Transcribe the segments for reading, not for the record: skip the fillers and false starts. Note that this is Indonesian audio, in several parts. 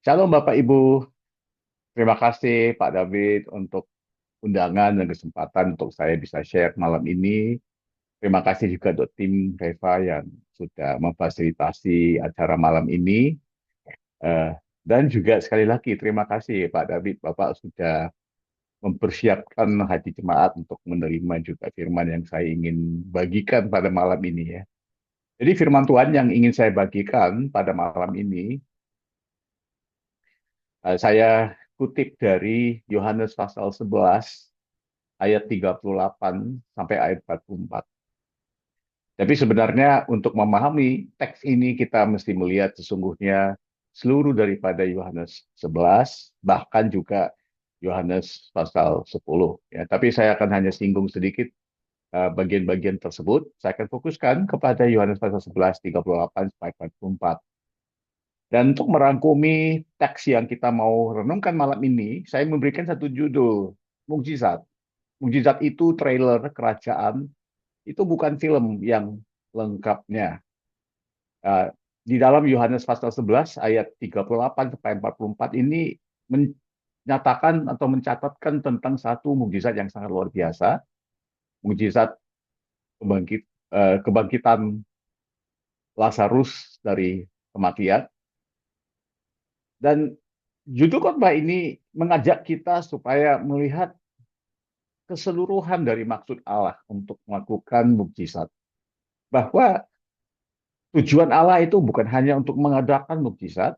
Shalom Bapak Ibu, terima kasih Pak David untuk undangan dan kesempatan untuk saya bisa share malam ini. Terima kasih juga untuk tim Reva yang sudah memfasilitasi acara malam ini. Eh, dan juga sekali lagi terima kasih Pak David, Bapak sudah mempersiapkan hati jemaat untuk menerima juga firman yang saya ingin bagikan pada malam ini ya. Jadi firman Tuhan yang ingin saya bagikan pada malam ini, saya kutip dari Yohanes pasal 11 ayat 38 sampai ayat 44. Tapi sebenarnya untuk memahami teks ini kita mesti melihat sesungguhnya seluruh daripada Yohanes 11, bahkan juga Yohanes pasal 10. Ya, tapi saya akan hanya singgung sedikit bagian-bagian tersebut. Saya akan fokuskan kepada Yohanes pasal 11, 38 sampai 44. Dan untuk merangkumi teks yang kita mau renungkan malam ini, saya memberikan satu judul, mukjizat. Mukjizat itu trailer kerajaan, itu bukan film yang lengkapnya. Uh, di dalam Yohanes pasal 11 ayat 38 sampai 44 ini menyatakan atau mencatatkan tentang satu mukjizat yang sangat luar biasa, mukjizat kebangkit, kebangkitan Lazarus dari kematian. Dan judul khotbah ini mengajak kita supaya melihat keseluruhan dari maksud Allah untuk melakukan mukjizat. Bahwa tujuan Allah itu bukan hanya untuk mengadakan mukjizat,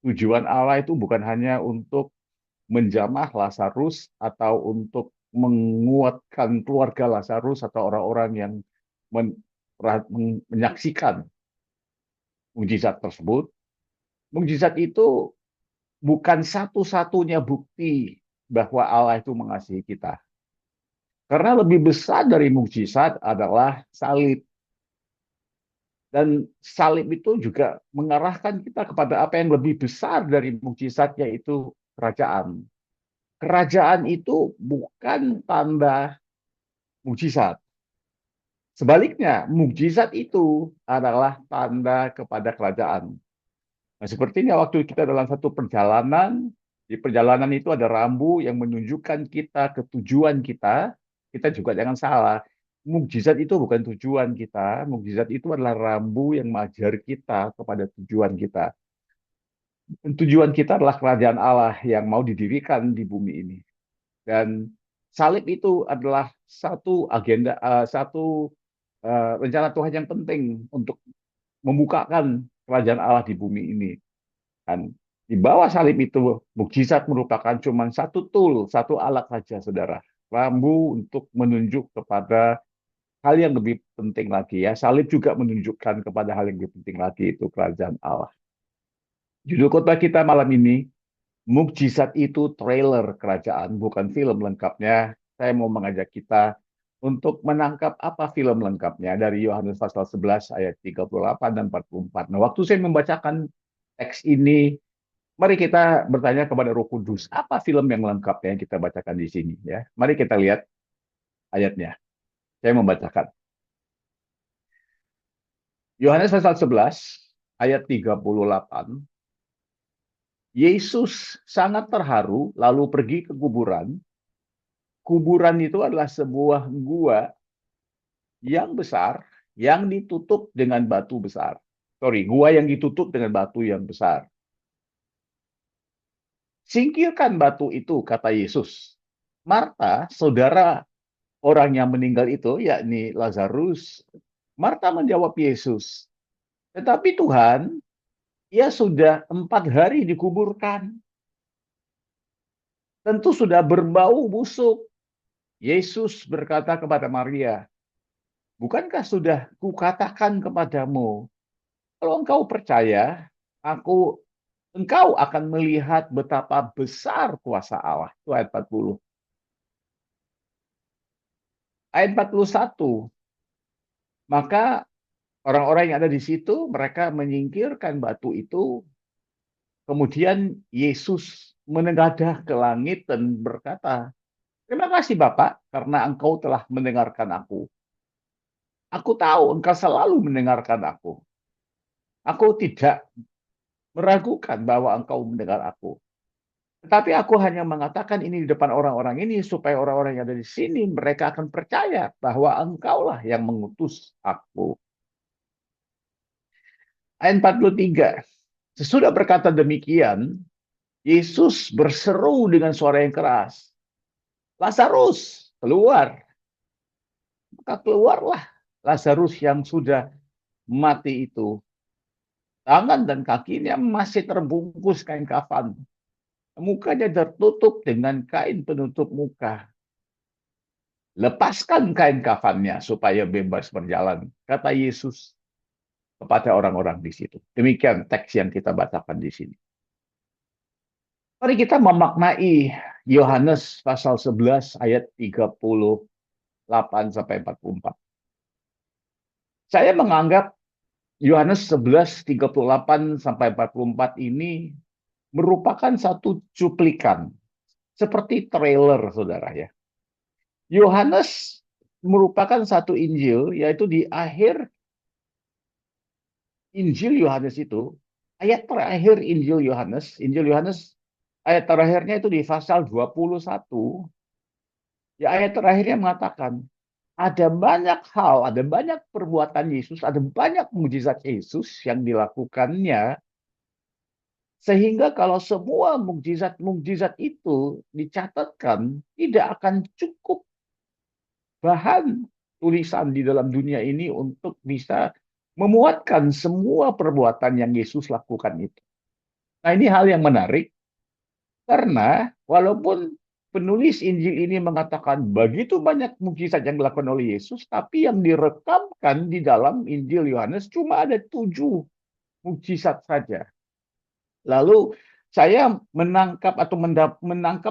tujuan Allah itu bukan hanya untuk menjamah Lazarus atau untuk menguatkan keluarga Lazarus atau orang-orang yang men- menyaksikan mukjizat tersebut. Mukjizat itu bukan satu-satunya bukti bahwa Allah itu mengasihi kita. Karena lebih besar dari mukjizat adalah salib. Dan salib itu juga mengarahkan kita kepada apa yang lebih besar dari mukjizat, yaitu kerajaan. Kerajaan itu bukan tanda mukjizat. Sebaliknya, mukjizat itu adalah tanda kepada kerajaan. Nah, sepertinya waktu kita dalam satu perjalanan, di perjalanan itu ada rambu yang menunjukkan kita ke tujuan kita. Kita juga jangan salah. Mukjizat itu bukan tujuan kita. Mukjizat itu adalah rambu yang mengajar kita kepada tujuan kita. Dan tujuan kita adalah kerajaan Allah yang mau didirikan di bumi ini. Dan salib itu adalah satu agenda, satu rencana Tuhan yang penting untuk membukakan kerajaan Allah di bumi ini. Dan di bawah salib itu, mukjizat merupakan cuma satu tool, satu alat saja, saudara. Rambu untuk menunjuk kepada hal yang lebih penting lagi ya. Salib juga menunjukkan kepada hal yang lebih penting lagi, itu kerajaan Allah. Judul khotbah kita malam ini, mukjizat itu trailer kerajaan, bukan film lengkapnya. Saya mau mengajak kita untuk menangkap apa film lengkapnya dari Yohanes pasal 11 ayat 38 dan 44. Nah, waktu saya membacakan teks ini, mari kita bertanya kepada Roh Kudus, apa film yang lengkapnya yang kita bacakan di sini ya. Mari kita lihat ayatnya. Saya membacakan. Yohanes pasal 11 ayat 38. Yesus sangat terharu lalu pergi ke kuburan. Kuburan itu adalah sebuah gua yang besar yang ditutup dengan batu besar. Sorry, gua yang ditutup dengan batu yang besar. Singkirkan batu itu, kata Yesus. Marta, saudara orang yang meninggal itu, yakni Lazarus, Marta menjawab Yesus, tetapi Tuhan, ia sudah 4 hari dikuburkan. Tentu sudah berbau busuk. Yesus berkata kepada Maria, bukankah sudah kukatakan kepadamu, kalau engkau percaya, engkau akan melihat betapa besar kuasa Allah. Itu ayat 40. Ayat 41. Maka orang-orang yang ada di situ, mereka menyingkirkan batu itu. Kemudian Yesus menengadah ke langit dan berkata, terima kasih Bapak, karena engkau telah mendengarkan aku. Aku tahu engkau selalu mendengarkan aku. Aku tidak meragukan bahwa engkau mendengar aku. Tetapi aku hanya mengatakan ini di depan orang-orang ini supaya orang-orang yang ada di sini mereka akan percaya bahwa engkaulah yang mengutus aku. Ayat 43. Sesudah berkata demikian, Yesus berseru dengan suara yang keras, Lazarus, keluar. Maka keluarlah Lazarus yang sudah mati itu. Tangan dan kakinya masih terbungkus kain kafan. Mukanya tertutup dengan kain penutup muka. Lepaskan kain kafannya supaya bebas berjalan, kata Yesus kepada orang-orang di situ. Demikian teks yang kita bacakan di sini. Mari kita memaknai Yohanes pasal 11 ayat 38 sampai 44. Saya menganggap Yohanes 11 38 sampai 44 ini merupakan satu cuplikan seperti trailer, Saudara ya. Yohanes merupakan satu Injil, yaitu di akhir Injil Yohanes itu, ayat terakhir Injil Yohanes ayat terakhirnya itu di pasal 21, ya ayat terakhirnya mengatakan, ada banyak hal, ada banyak perbuatan Yesus, ada banyak mukjizat Yesus yang dilakukannya, sehingga kalau semua mukjizat-mukjizat itu dicatatkan, tidak akan cukup bahan tulisan di dalam dunia ini untuk bisa memuatkan semua perbuatan yang Yesus lakukan itu. Nah, ini hal yang menarik karena walaupun penulis Injil ini mengatakan begitu banyak mukjizat yang dilakukan oleh Yesus, tapi yang direkamkan di dalam Injil Yohanes cuma ada 7 mukjizat saja. Lalu saya menangkap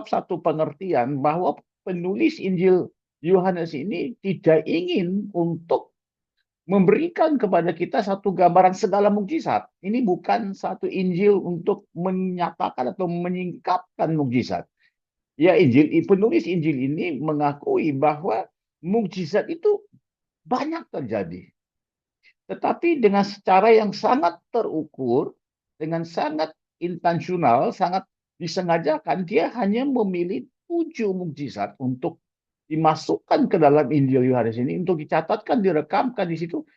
satu pengertian bahwa penulis Injil Yohanes ini tidak ingin untuk memberikan kepada kita satu gambaran segala mukjizat. Ini bukan satu Injil untuk menyatakan atau menyingkapkan mukjizat. Ya, penulis Injil ini mengakui bahwa mukjizat itu banyak terjadi. Tetapi dengan secara yang sangat terukur, dengan sangat intensional, sangat disengajakan, dia hanya memilih 7 mukjizat untuk dimasukkan ke dalam Injil Yohanes ini, untuk dicatatkan, direkamkan di situ.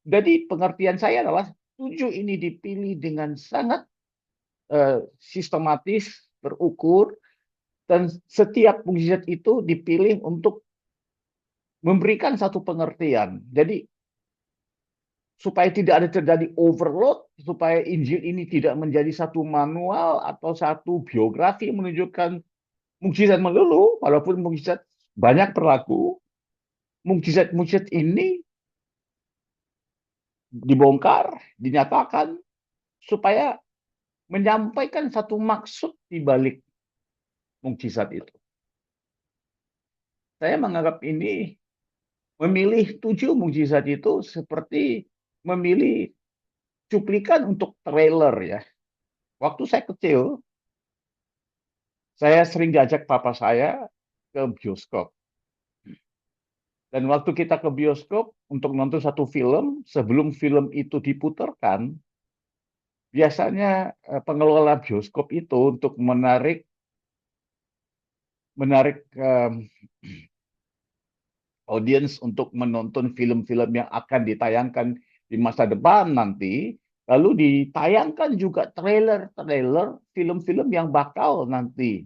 Jadi pengertian saya adalah 7 ini dipilih dengan sangat sistematis, terukur, dan setiap mukjizat itu dipilih untuk memberikan satu pengertian. Jadi supaya tidak ada terjadi overload, supaya Injil ini tidak menjadi satu manual atau satu biografi menunjukkan mukjizat melulu, walaupun mukjizat banyak berlaku, mukjizat-mukjizat ini dibongkar, dinyatakan, supaya menyampaikan satu maksud di balik mukjizat itu. Saya menganggap ini, memilih 7 mukjizat itu seperti memilih cuplikan untuk trailer ya. Waktu saya kecil, saya sering diajak papa saya ke bioskop. Dan waktu kita ke bioskop untuk nonton satu film, sebelum film itu diputarkan, biasanya pengelola bioskop itu untuk menarik audiens untuk menonton film-film yang akan ditayangkan di masa depan nanti, lalu ditayangkan juga trailer-trailer film-film yang bakal nanti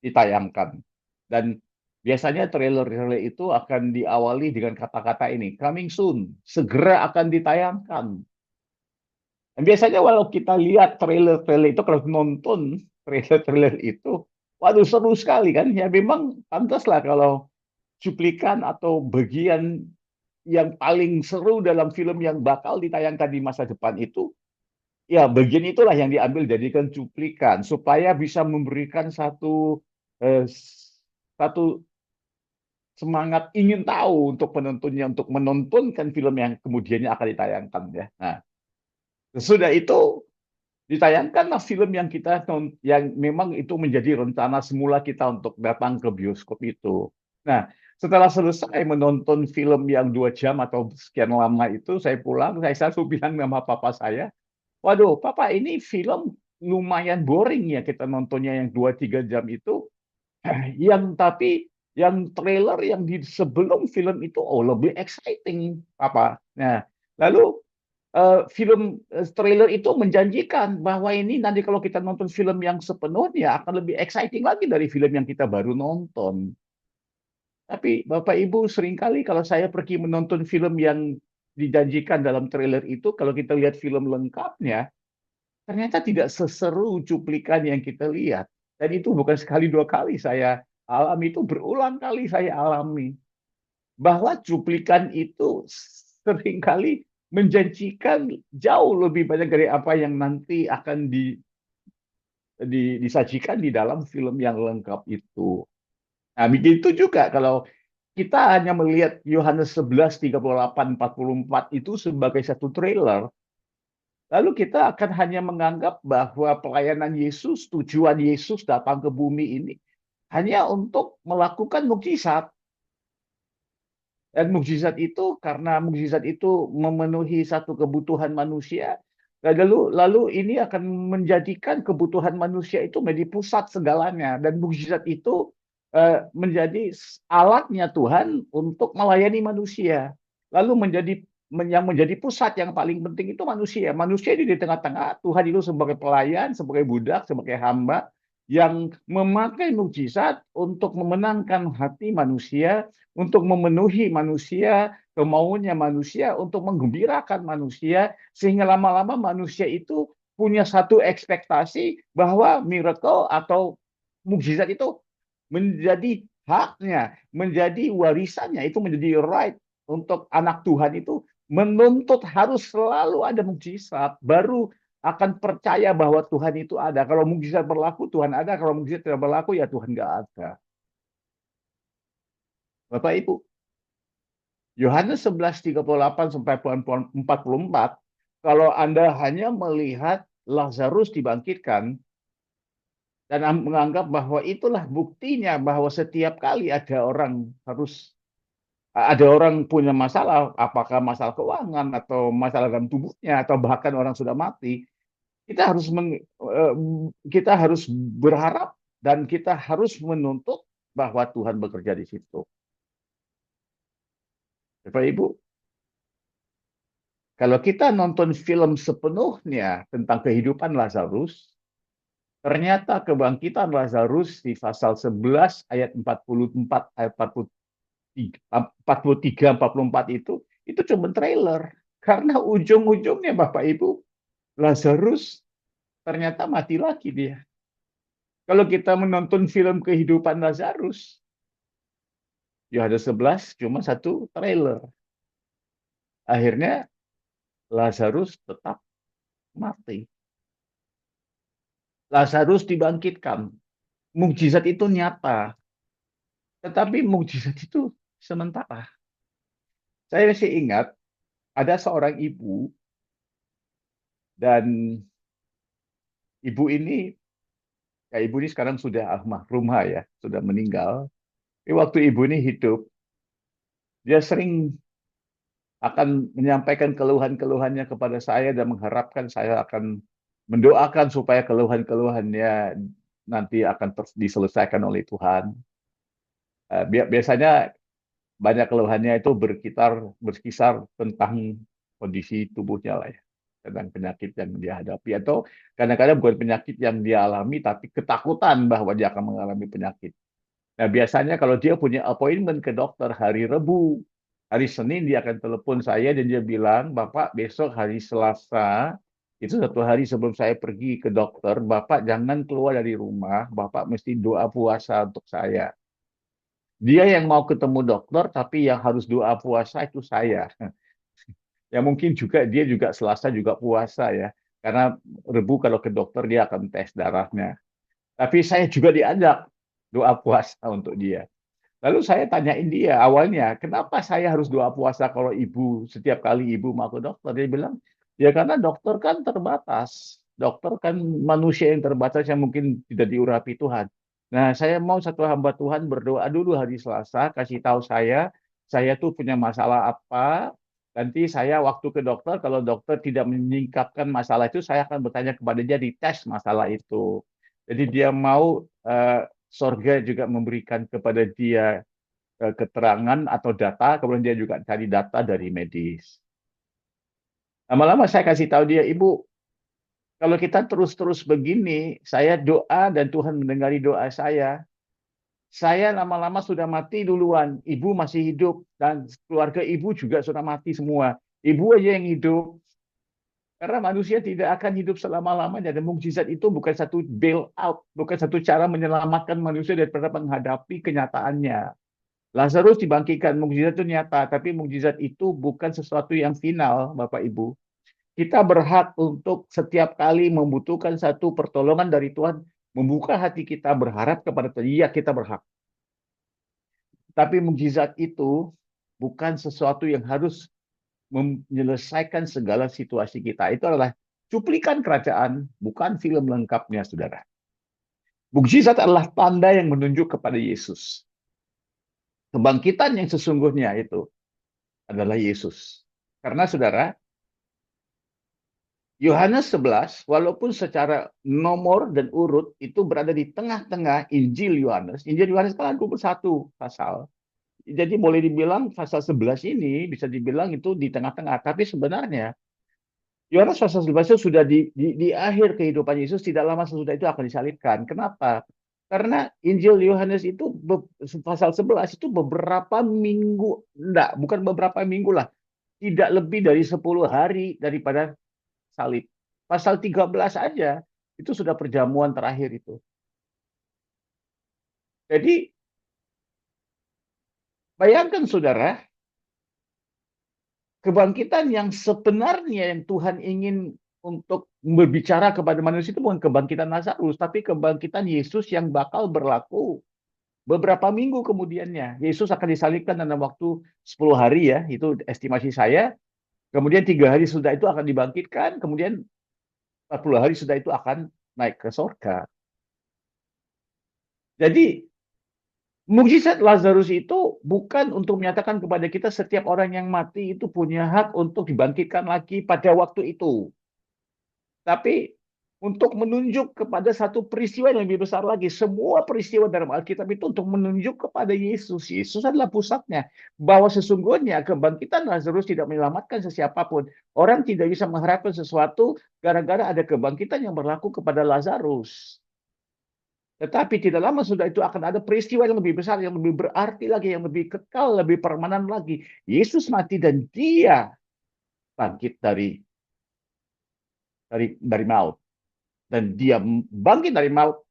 ditayangkan. Dan biasanya trailer-trailer itu akan diawali dengan kata-kata ini, coming soon, segera akan ditayangkan. Dan biasanya walau kita lihat trailer-trailer itu, kalau nonton trailer-trailer itu, waduh seru sekali kan, ya memang pantaslah kalau cuplikan atau bagian yang paling seru dalam film yang bakal ditayangkan di masa depan itu, ya bagian itulah yang diambil jadikan cuplikan supaya bisa memberikan eh, satu semangat ingin tahu untuk penontonnya untuk menontonkan film yang kemudiannya akan ditayangkan ya. Nah, sesudah itu ditayangkanlah film yang memang itu menjadi rencana semula kita untuk datang ke bioskop itu. Nah, setelah selesai menonton film yang 2 jam atau sekian lama itu, saya pulang, saya selalu bilang sama papa saya, waduh, Papa, ini film lumayan boring ya kita nontonnya yang 2-3 jam itu. Tapi yang trailer yang di sebelum film itu lebih exciting, Papa. Nah, lalu trailer itu menjanjikan bahwa ini nanti kalau kita nonton film yang sepenuhnya akan lebih exciting lagi dari film yang kita baru nonton. Tapi Bapak Ibu, seringkali kalau saya pergi menonton film yang dijanjikan dalam trailer itu, kalau kita lihat film lengkapnya, ternyata tidak seseru cuplikan yang kita lihat. Dan itu bukan sekali dua kali saya alami, itu berulang kali saya alami. Bahwa cuplikan itu seringkali menjanjikan jauh lebih banyak dari apa yang nanti akan disajikan di dalam film yang lengkap itu. Nah, begitu juga kalau kita hanya melihat Yohanes 11, 38, 44 itu sebagai satu trailer, lalu kita akan hanya menganggap bahwa pelayanan Yesus, tujuan Yesus datang ke bumi ini hanya untuk melakukan mukjizat. Dan mukjizat itu karena mukjizat itu memenuhi satu kebutuhan manusia, lalu ini akan menjadikan kebutuhan manusia itu menjadi pusat segalanya, dan mukjizat itu menjadi alatnya Tuhan untuk melayani manusia. Lalu yang menjadi pusat yang paling penting itu manusia. Manusia ini di tengah-tengah, Tuhan itu sebagai pelayan, sebagai budak, sebagai hamba yang memakai mukjizat untuk memenangkan hati manusia, untuk memenuhi manusia, kemauannya manusia, untuk menggembirakan manusia, sehingga lama-lama manusia itu punya satu ekspektasi bahwa miracle atau mukjizat itu menjadi haknya, menjadi warisannya, itu menjadi right untuk anak Tuhan itu menuntut harus selalu ada mukjizat, baru akan percaya bahwa Tuhan itu ada. Kalau mukjizat berlaku, Tuhan ada. Kalau mukjizat tidak berlaku, ya Tuhan nggak ada. Bapak Ibu, Yohanes 11, 38 sampai 44, kalau Anda hanya melihat Lazarus dibangkitkan dan menganggap bahwa itulah buktinya bahwa setiap kali ada orang punya masalah, apakah masalah keuangan atau masalah dalam tubuhnya atau bahkan orang sudah mati, kita harus kita harus berharap dan kita harus menuntut bahwa Tuhan bekerja di situ. Bapak Ibu, kalau kita nonton film sepenuhnya tentang kehidupan Lazarus, ternyata kebangkitan Lazarus di pasal 11 ayat 44 ayat 43 44 itu cuma trailer. Karena ujung-ujungnya Bapak Ibu, Lazarus ternyata mati lagi dia. Kalau kita menonton film kehidupan Lazarus, Yohanes 11 cuma satu trailer. Akhirnya Lazarus tetap mati. Lazarus dibangkitkan. Mukjizat itu nyata, tetapi mukjizat itu sementara. Saya masih ingat ada seorang ibu, dan ibu ini sekarang sudah almarhumah ya, sudah meninggal. Tapi waktu ibu ini hidup, dia sering akan menyampaikan keluhan-keluhannya kepada saya dan mengharapkan saya akan mendoakan supaya keluhan-keluhannya nanti akan diselesaikan oleh Tuhan. Biasanya banyak keluhannya itu berkisar tentang kondisi tubuhnya lah ya, tentang penyakit yang dia hadapi, atau kadang-kadang bukan penyakit yang dia alami tapi ketakutan bahwa dia akan mengalami penyakit. Nah, biasanya kalau dia punya appointment ke dokter hari Rabu, hari Senin dia akan telepon saya dan dia bilang, Bapak, besok hari Selasa, itu satu hari sebelum saya pergi ke dokter, Bapak jangan keluar dari rumah, Bapak mesti doa puasa untuk saya. Dia yang mau ketemu dokter, tapi yang harus doa puasa itu saya. Ya mungkin juga dia juga Selasa juga puasa ya, karena Rebu kalau ke dokter dia akan tes darahnya. Tapi saya juga diajak doa puasa untuk dia. Lalu saya tanyain dia awalnya, kenapa saya harus doa puasa kalau setiap kali ibu mau ke dokter? Dia bilang, ya karena dokter kan terbatas. Dokter kan manusia yang terbatas yang mungkin tidak diurapi Tuhan. Nah, saya mau satu hamba Tuhan berdoa dulu hari Selasa, kasih tahu saya tuh punya masalah apa, Nanti saya waktu ke dokter, kalau dokter tidak menyingkapkan masalah itu, saya akan bertanya kepada dia di tes masalah itu. Jadi dia mau sorga juga memberikan kepada dia keterangan atau data, kemudian dia juga cari data dari medis. Lama-lama saya kasih tahu dia, Ibu, kalau kita terus-terus begini, saya doa dan Tuhan mendengari doa saya. Saya lama-lama sudah mati duluan. Ibu masih hidup dan keluarga ibu juga sudah mati semua. Ibu aja yang hidup. Karena manusia tidak akan hidup selama-lamanya. Dan mukjizat itu bukan satu bail out, bukan satu cara menyelamatkan manusia daripada menghadapi kenyataannya. Lazarus dibangkitkan, mukjizat itu nyata, tapi mukjizat itu bukan sesuatu yang final, Bapak Ibu. Kita berhak untuk setiap kali membutuhkan satu pertolongan dari Tuhan, membuka hati kita, berharap kepada Tuhan. Iya, kita berhak. Tapi mukjizat itu bukan sesuatu yang harus menyelesaikan segala situasi kita. Itu adalah cuplikan kerajaan, bukan film lengkapnya, saudara. Mukjizat adalah tanda yang menunjuk kepada Yesus. Kebangkitan yang sesungguhnya itu adalah Yesus. Karena saudara, Yohanes 11, walaupun secara nomor dan urut itu berada di tengah-tengah Injil Yohanes. Injil Yohanes kan 21 pasal. Jadi boleh dibilang pasal 11 ini bisa dibilang itu di tengah-tengah. Tapi sebenarnya Yohanes pasal 11 itu sudah di akhir kehidupan Yesus, tidak lama sesudah itu akan disalibkan. Kenapa? Karena Injil Yohanes itu pasal 11 itu beberapa minggu, enggak, bukan beberapa minggu lah, tidak lebih dari 10 hari daripada salib. Pasal 13 aja itu sudah perjamuan terakhir itu. Jadi bayangkan saudara, kebangkitan yang sebenarnya yang Tuhan ingin untuk berbicara kepada manusia itu bukan kebangkitan Lazarus, tapi kebangkitan Yesus yang bakal berlaku beberapa minggu kemudiannya. Yesus akan disalibkan dalam waktu 10 hari ya, itu estimasi saya. Kemudian 3 hari sudah itu akan dibangkitkan, kemudian 40 hari sudah itu akan naik ke sorga. Jadi mukjizat Lazarus itu bukan untuk menyatakan kepada kita setiap orang yang mati itu punya hak untuk dibangkitkan lagi pada waktu itu. Tapi untuk menunjuk kepada satu peristiwa yang lebih besar lagi. Semua peristiwa dalam Alkitab itu untuk menunjuk kepada Yesus. Yesus adalah pusatnya. Bahwa sesungguhnya kebangkitan Lazarus tidak menyelamatkan sesiapapun. Orang tidak bisa mengharapkan sesuatu gara-gara ada kebangkitan yang berlaku kepada Lazarus. Tetapi tidak lama sudah itu akan ada peristiwa yang lebih besar, yang lebih berarti lagi, yang lebih kekal, lebih permanen lagi. Yesus mati dan dia bangkit dari maut. Dan dia bangkit dari maut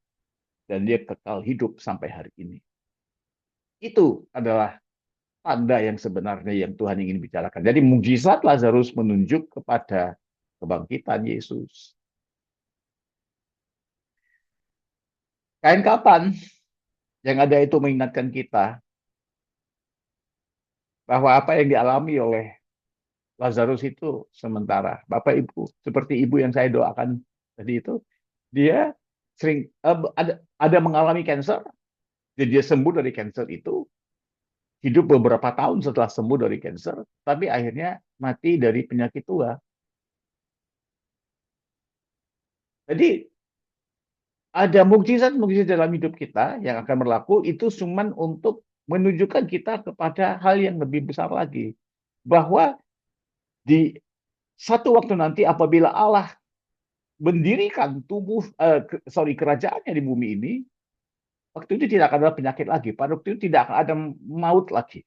dan dia kekal hidup sampai hari ini. Itu adalah tanda yang sebenarnya yang Tuhan ingin bicarakan. Jadi mukjizat Lazarus menunjuk kepada kebangkitan Yesus. Kain kapan yang ada itu mengingatkan kita bahwa apa yang dialami oleh Lazarus itu sementara. Bapak Ibu, seperti ibu yang saya doakan tadi itu, dia sering ada mengalami cancer, jadi dia sembuh dari cancer itu, hidup beberapa tahun setelah sembuh dari cancer, tapi akhirnya mati dari penyakit tua. Jadi ada mukjizat-mukjizat dalam hidup kita yang akan berlaku itu cuma untuk menunjukkan kita kepada hal yang lebih besar lagi. Bahwa di satu waktu nanti apabila Allah mendirikan kerajaannya di bumi ini, waktu itu tidak akan ada penyakit lagi. Pada waktu itu tidak akan ada maut lagi.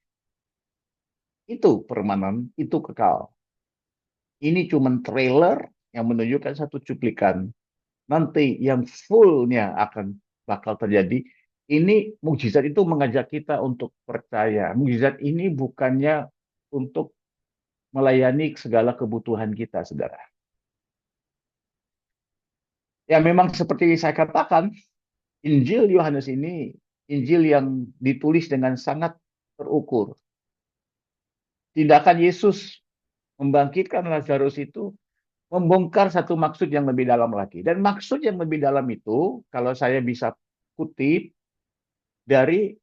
Itu permanen, itu kekal. Ini cuma trailer yang menunjukkan satu cuplikan. Nanti yang fullnya akan bakal terjadi. Ini mukjizat itu mengajak kita untuk percaya. Mukjizat ini bukannya untuk melayani segala kebutuhan kita, saudara. Ya memang seperti saya katakan, Injil Yohanes ini Injil yang ditulis dengan sangat terukur. Tindakan Yesus membangkitkan Lazarus itu membongkar satu maksud yang lebih dalam lagi. Dan maksud yang lebih dalam itu, kalau saya bisa kutip dari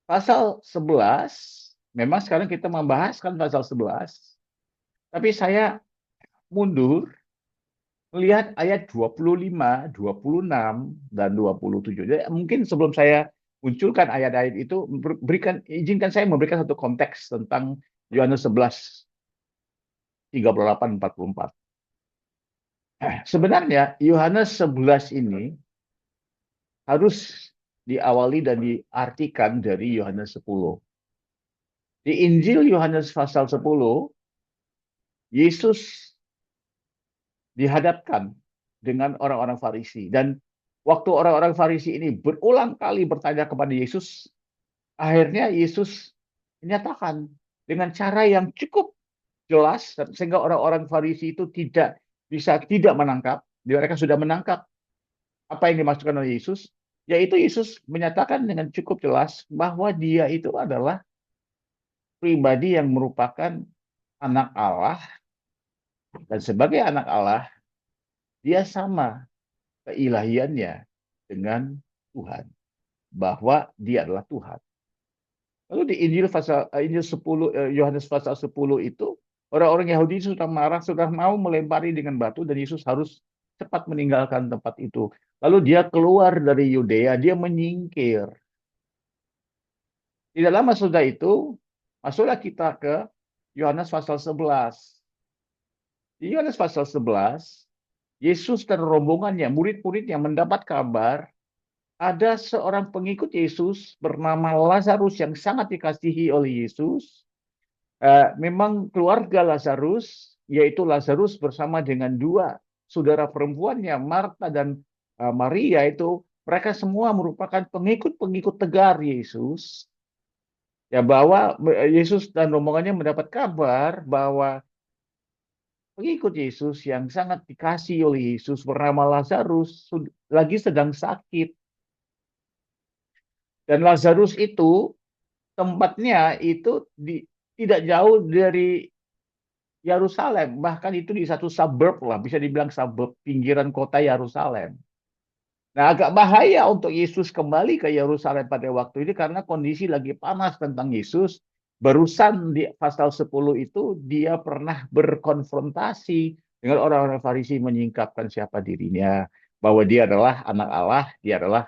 pasal 11, memang sekarang kita membahaskan pasal 11, Tapi saya mundur melihat ayat 25, 26, dan 27. Jadi mungkin sebelum saya munculkan ayat-ayat itu, izinkan saya memberikan satu konteks tentang Yohanes 11, 38, 44. Sebenarnya Yohanes 11 ini harus diawali dan diartikan dari Yohanes 10. Di Injil Yohanes pasal 10, Yesus dihadapkan dengan orang-orang Farisi. Dan waktu orang-orang Farisi ini berulang kali bertanya kepada Yesus, akhirnya Yesus menyatakan dengan cara yang cukup jelas, sehingga orang-orang Farisi itu tidak menangkap. Mereka sudah menangkap apa yang dimaksudkan oleh Yesus, yaitu Yesus menyatakan dengan cukup jelas bahwa dia itu adalah pribadi yang merupakan anak Allah, dan sebagai anak Allah, dia sama keilahiannya dengan Tuhan, bahwa dia adalah Tuhan. Lalu di Injil 10, Yohanes pasal 10 itu, orang-orang Yahudi sudah marah, sudah mau melempari dengan batu, dan Yesus harus cepat meninggalkan tempat itu. Lalu dia keluar dari Yudea, dia menyingkir. Tidak lama sudah itu, masuklah kita ke Yohanes pasal 11. Di Yohanes pasal 11, Yesus dan rombongannya, murid-murid yang mendapat kabar, ada seorang pengikut Yesus bernama Lazarus yang sangat dikasihi oleh Yesus. Memang keluarga Lazarus, yaitu Lazarus bersama dengan dua saudara perempuannya, Marta dan Maria, itu mereka semua merupakan pengikut-pengikut tegar Yesus. Ya, bahwa Yesus dan rombongannya mendapat kabar bahwa pengikut Yesus yang sangat dikasihi oleh Yesus bernama Lazarus lagi sedang sakit. Dan Lazarus itu tempatnya itu tidak jauh dari Yerusalem, bahkan itu di satu suburb lah, bisa dibilang suburb pinggiran kota Yerusalem. Nah, agak bahaya untuk Yesus kembali ke Yerusalem pada waktu ini karena kondisi lagi panas tentang Yesus. Barusan di pasal 10 itu dia pernah berkonfrontasi dengan orang-orang Farisi, menyingkapkan siapa dirinya, bahwa dia adalah anak Allah, dia adalah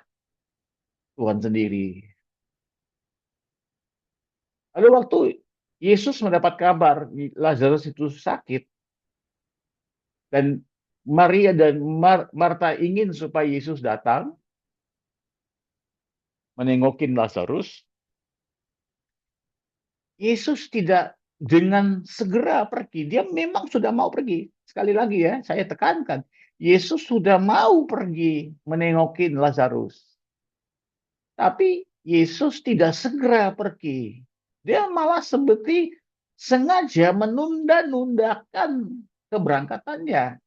Tuhan sendiri. Lalu waktu Yesus mendapat kabar Lazarus itu sakit, dan Maria dan Marta ingin supaya Yesus datang menengokin Lazarus, Yesus tidak dengan segera pergi. Dia memang sudah mau pergi. Sekali lagi ya, saya tekankan. Yesus sudah mau pergi menengokin Lazarus. Tapi Yesus tidak segera pergi. Dia malah seperti sengaja menunda-nundakan keberangkatannya.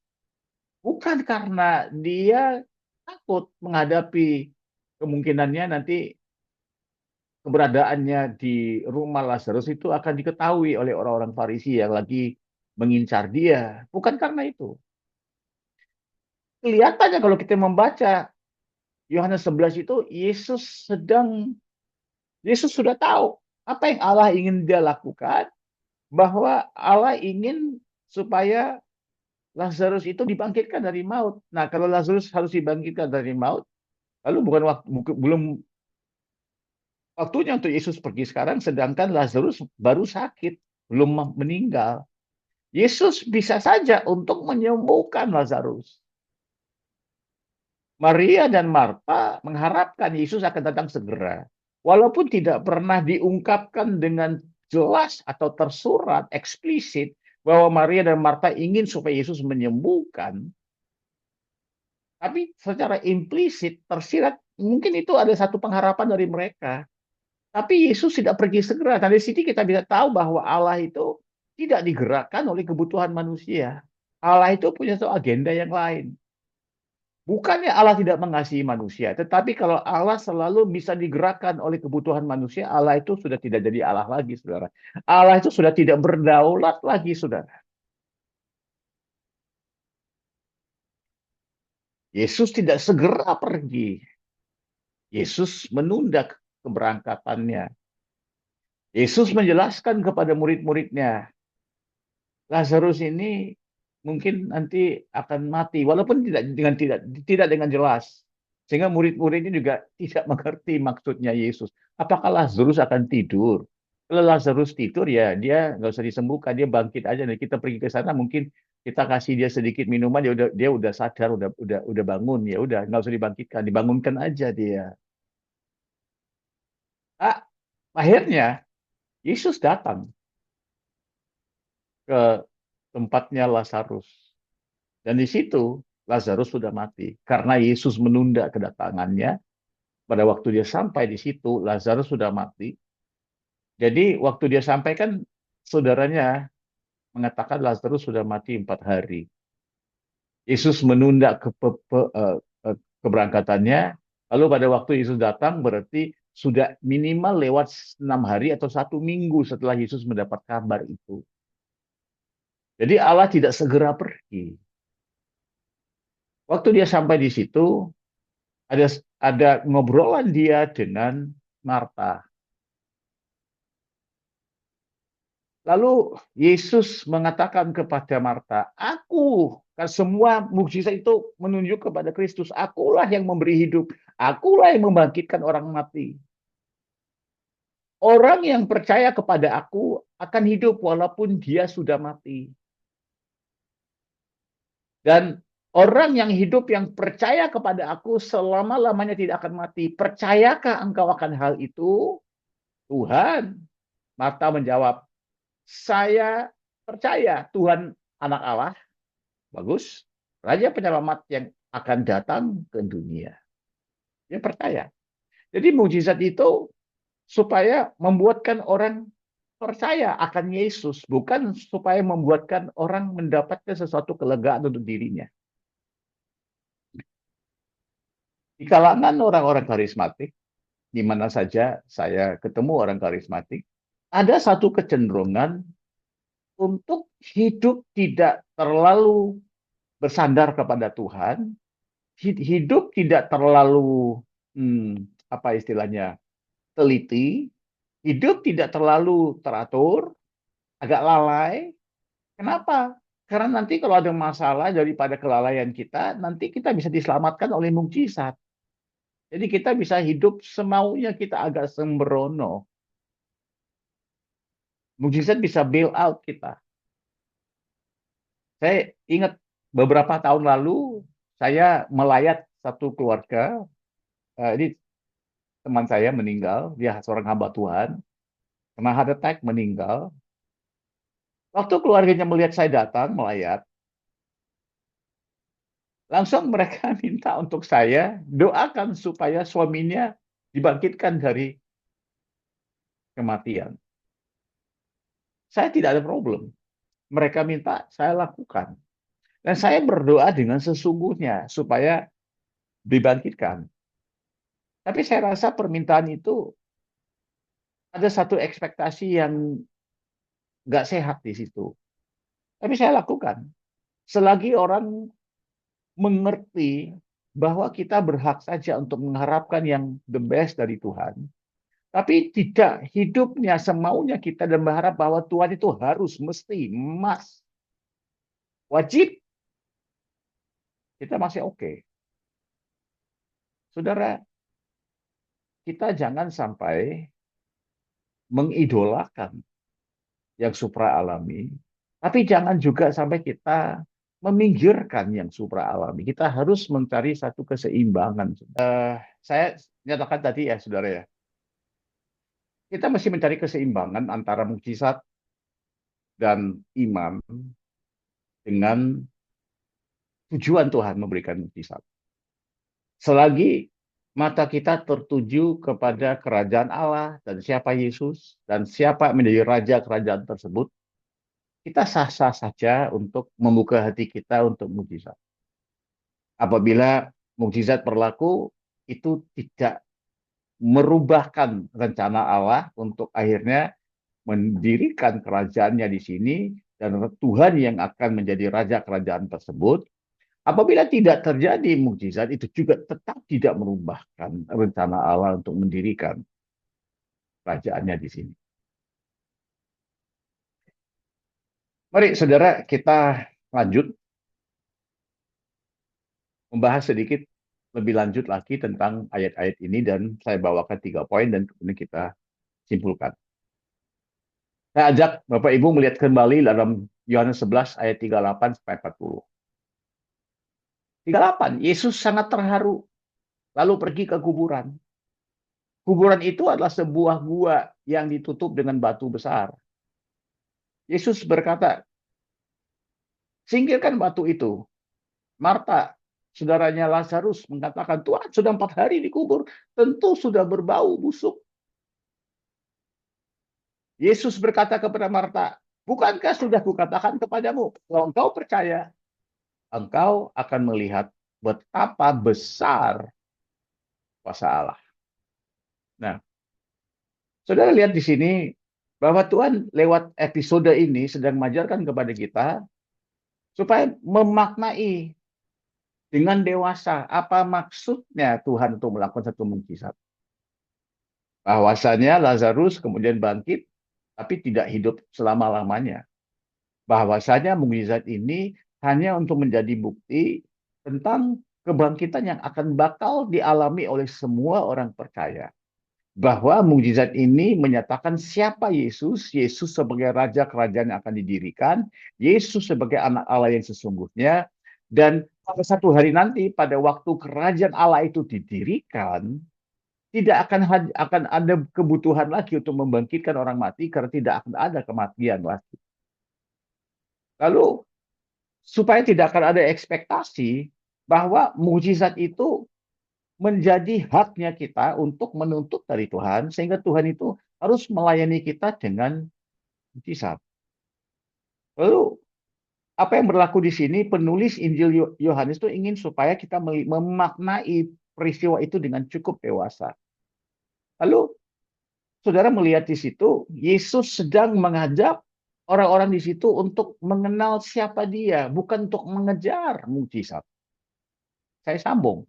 Bukan karena dia takut menghadapi kemungkinannya nanti keberadaannya di rumah Lazarus itu akan diketahui oleh orang-orang Farisi yang lagi mengincar dia. Bukan karena itu. Kelihatannya kalau kita membaca Yohanes 11 itu, Yesus sudah tahu apa yang Allah ingin dia lakukan, bahwa Allah ingin supaya Lazarus itu dibangkitkan dari maut. Nah, kalau Lazarus harus dibangkitkan dari maut, lalu belum waktunya untuk Yesus pergi sekarang, sedangkan Lazarus baru sakit, belum meninggal. Yesus bisa saja untuk menyembuhkan Lazarus. Maria dan Marta mengharapkan Yesus akan datang segera. Walaupun tidak pernah diungkapkan dengan jelas atau tersurat, eksplisit, bahwa Maria dan Marta ingin supaya Yesus menyembuhkan, tapi secara implisit, tersirat, mungkin itu ada satu pengharapan dari mereka. Tapi Yesus tidak pergi segera. Dari sini kita bisa tahu bahwa Allah itu tidak digerakkan oleh kebutuhan manusia. Allah itu punya satu agenda yang lain. Bukannya Allah tidak mengasihi manusia, tetapi kalau Allah selalu bisa digerakkan oleh kebutuhan manusia, Allah itu sudah tidak jadi Allah lagi, saudara. Allah itu sudah tidak berdaulat lagi, saudara. Yesus tidak segera pergi. Yesus menunda keberangkatannya. Yesus menjelaskan kepada murid-muridnya Lazarus ini mungkin nanti akan mati, walaupun tidak dengan jelas. Sehingga murid-muridnya juga tidak mengerti maksudnya Yesus. Apakah Lazarus akan tidur? Kalau Lazarus tidur ya dia nggak usah disembuhkan, dia bangkit aja. Dan kita pergi ke sana mungkin kita kasih dia sedikit minuman, dia udah sadar, udah bangun, ya udah nggak usah dibangkitkan, dibangunkan aja dia. Ah, akhirnya Yesus datang ke tempatnya Lazarus. Dan di situ Lazarus sudah mati. Karena Yesus menunda kedatangannya, pada waktu dia sampai di situ, Lazarus sudah mati. Jadi waktu dia sampai kan saudaranya mengatakan Lazarus sudah mati 4 hari. Yesus menunda keberangkatannya. Lalu pada waktu Yesus datang berarti sudah minimal lewat 6 hari atau 1 minggu setelah Yesus mendapat kabar itu. Jadi Allah tidak segera pergi. Waktu dia sampai di situ, ada ada ngobrolan dia dengan Marta. Lalu Yesus mengatakan kepada Marta, kan semua mukjizat itu menunjuk kepada Kristus. Akulah yang memberi hidup. Akulah yang membangkitkan orang mati. Orang yang percaya kepada aku akan hidup walaupun dia sudah mati. Dan orang yang hidup yang percaya kepada aku selama-lamanya tidak akan mati. Percayakah engkau akan hal itu? Tuhan. Marta menjawab, saya percaya Tuhan anak Allah. Bagus. Raja penyelamat yang akan datang ke dunia. Dia percaya. Jadi mujizat itu supaya membuatkan orang percaya akan Yesus, bukan supaya membuatkan orang mendapatkan sesuatu kelegaan untuk dirinya. Di kalangan orang-orang karismatik, di mana saja saya ketemu orang karismatik, ada satu kecenderungan untuk hidup tidak terlalu bersandar kepada Tuhan, hidup tidak terlalu apa istilahnya teliti, hidup tidak terlalu teratur, agak lalai. Kenapa? Karena nanti kalau ada masalah daripada kelalaian kita, nanti kita bisa diselamatkan oleh mukjizat. Jadi kita bisa hidup semaunya, kita agak sembrono. Mukjizat bisa bail out kita. Saya ingat beberapa tahun lalu saya melayat satu keluarga. Ini teman saya meninggal, dia seorang hamba Tuhan, kena heart attack meninggal. Waktu keluarganya melihat saya datang melayat, langsung mereka minta untuk saya doakan supaya suaminya dibangkitkan dari kematian. Saya tidak ada problem. Mereka minta, saya lakukan. Dan saya berdoa dengan sesungguhnya supaya dibangkitkan. Tapi saya rasa permintaan itu ada satu ekspektasi yang nggak sehat di situ. Tapi saya lakukan. Selagi orang mengerti bahwa kita berhak saja untuk mengharapkan yang the best dari Tuhan, tapi tidak hidupnya semaunya kita dan berharap bahwa Tuhan itu harus, mesti, wajib, kita masih oke. Saudara, kita jangan sampai mengidolakan yang supra alami, tapi jangan juga sampai kita meminggirkan yang supra alami. Kita harus mencari satu keseimbangan. Saya nyatakan tadi ya, saudara ya, kita mesti mencari keseimbangan antara mukjizat dan iman dengan tujuan Tuhan memberikan mukjizat. Selagi mata kita tertuju kepada kerajaan Allah dan siapa Yesus dan siapa menjadi raja kerajaan tersebut, kita sah-sah saja untuk membuka hati kita untuk mukjizat. Apabila mukjizat berlaku, itu tidak merubahkan rencana Allah untuk akhirnya mendirikan kerajaannya di sini dan Tuhan yang akan menjadi raja kerajaan tersebut. Apabila tidak terjadi mukjizat, itu juga tetap tidak merubahkan rencana Allah untuk mendirikan kerajaannya di sini. Mari saudara kita lanjut membahas sedikit lebih lanjut lagi tentang ayat-ayat ini dan saya bawakan 3 poin dan kemudian kita simpulkan. Saya ajak Bapak Ibu melihat kembali dalam Yohanes 11 ayat 38 sampai 40. 38, Yesus sangat terharu lalu pergi ke kuburan. Kuburan itu adalah sebuah gua yang ditutup dengan batu besar. Yesus berkata, singkirkan batu itu. Marta, saudaranya Lazarus mengatakan, Tuhan sudah 4 hari dikubur, tentu sudah berbau busuk. Yesus berkata kepada Marta, bukankah sudah kukatakan kepadamu, kalau engkau percaya, engkau akan melihat betapa besar kuasa Allah. Nah, saudara lihat di sini bahwa Tuhan lewat episode ini sedang mengajarkan kepada kita supaya memaknai dengan dewasa apa maksudnya Tuhan untuk melakukan satu mukjizat. Bahwasanya Lazarus kemudian bangkit, tapi tidak hidup selama-lamanya. Bahwasanya mukjizat ini hanya untuk menjadi bukti tentang kebangkitan yang akan bakal dialami oleh semua orang percaya. Bahwa mukjizat ini menyatakan siapa Yesus, Yesus sebagai raja kerajaan yang akan didirikan, Yesus sebagai anak Allah yang sesungguhnya, dan pada satu hari nanti pada waktu kerajaan Allah itu didirikan, tidak akan ada kebutuhan lagi untuk membangkitkan orang mati karena tidak akan ada kematian lagi. Lalu supaya tidak akan ada ekspektasi bahwa mukjizat itu menjadi haknya kita untuk menuntut dari Tuhan, sehingga Tuhan itu harus melayani kita dengan mukjizat. Lalu apa yang berlaku di sini, penulis Injil Yohanes itu ingin supaya kita memaknai peristiwa itu dengan cukup dewasa. Lalu saudara melihat di situ, Yesus sedang mengajak orang-orang di situ untuk mengenal siapa dia, bukan untuk mengejar mukjizat. Saya sambung.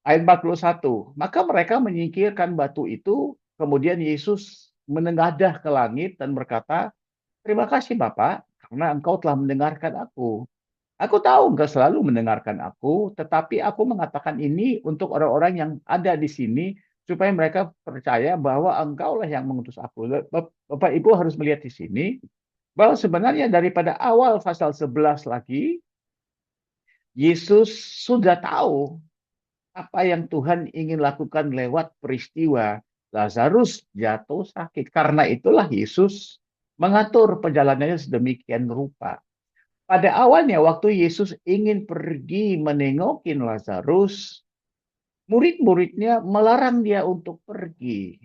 Ayat 41. Maka mereka menyingkirkan batu itu, kemudian Yesus menengadah ke langit dan berkata, terima kasih Bapak, karena engkau telah mendengarkan aku. Aku tahu engkau selalu mendengarkan aku, tetapi aku mengatakan ini untuk orang-orang yang ada di sini, supaya mereka percaya bahwa engkaulah yang mengutus aku. Bapak Ibu harus melihat di sini, bahwa sebenarnya daripada awal pasal 11 lagi, Yesus sudah tahu apa yang Tuhan ingin lakukan lewat peristiwa Lazarus jatuh sakit. Karena itulah Yesus mengatur perjalanannya sedemikian rupa. Pada awalnya waktu Yesus ingin pergi menengokin Lazarus, murid-muridnya melarang dia untuk pergi.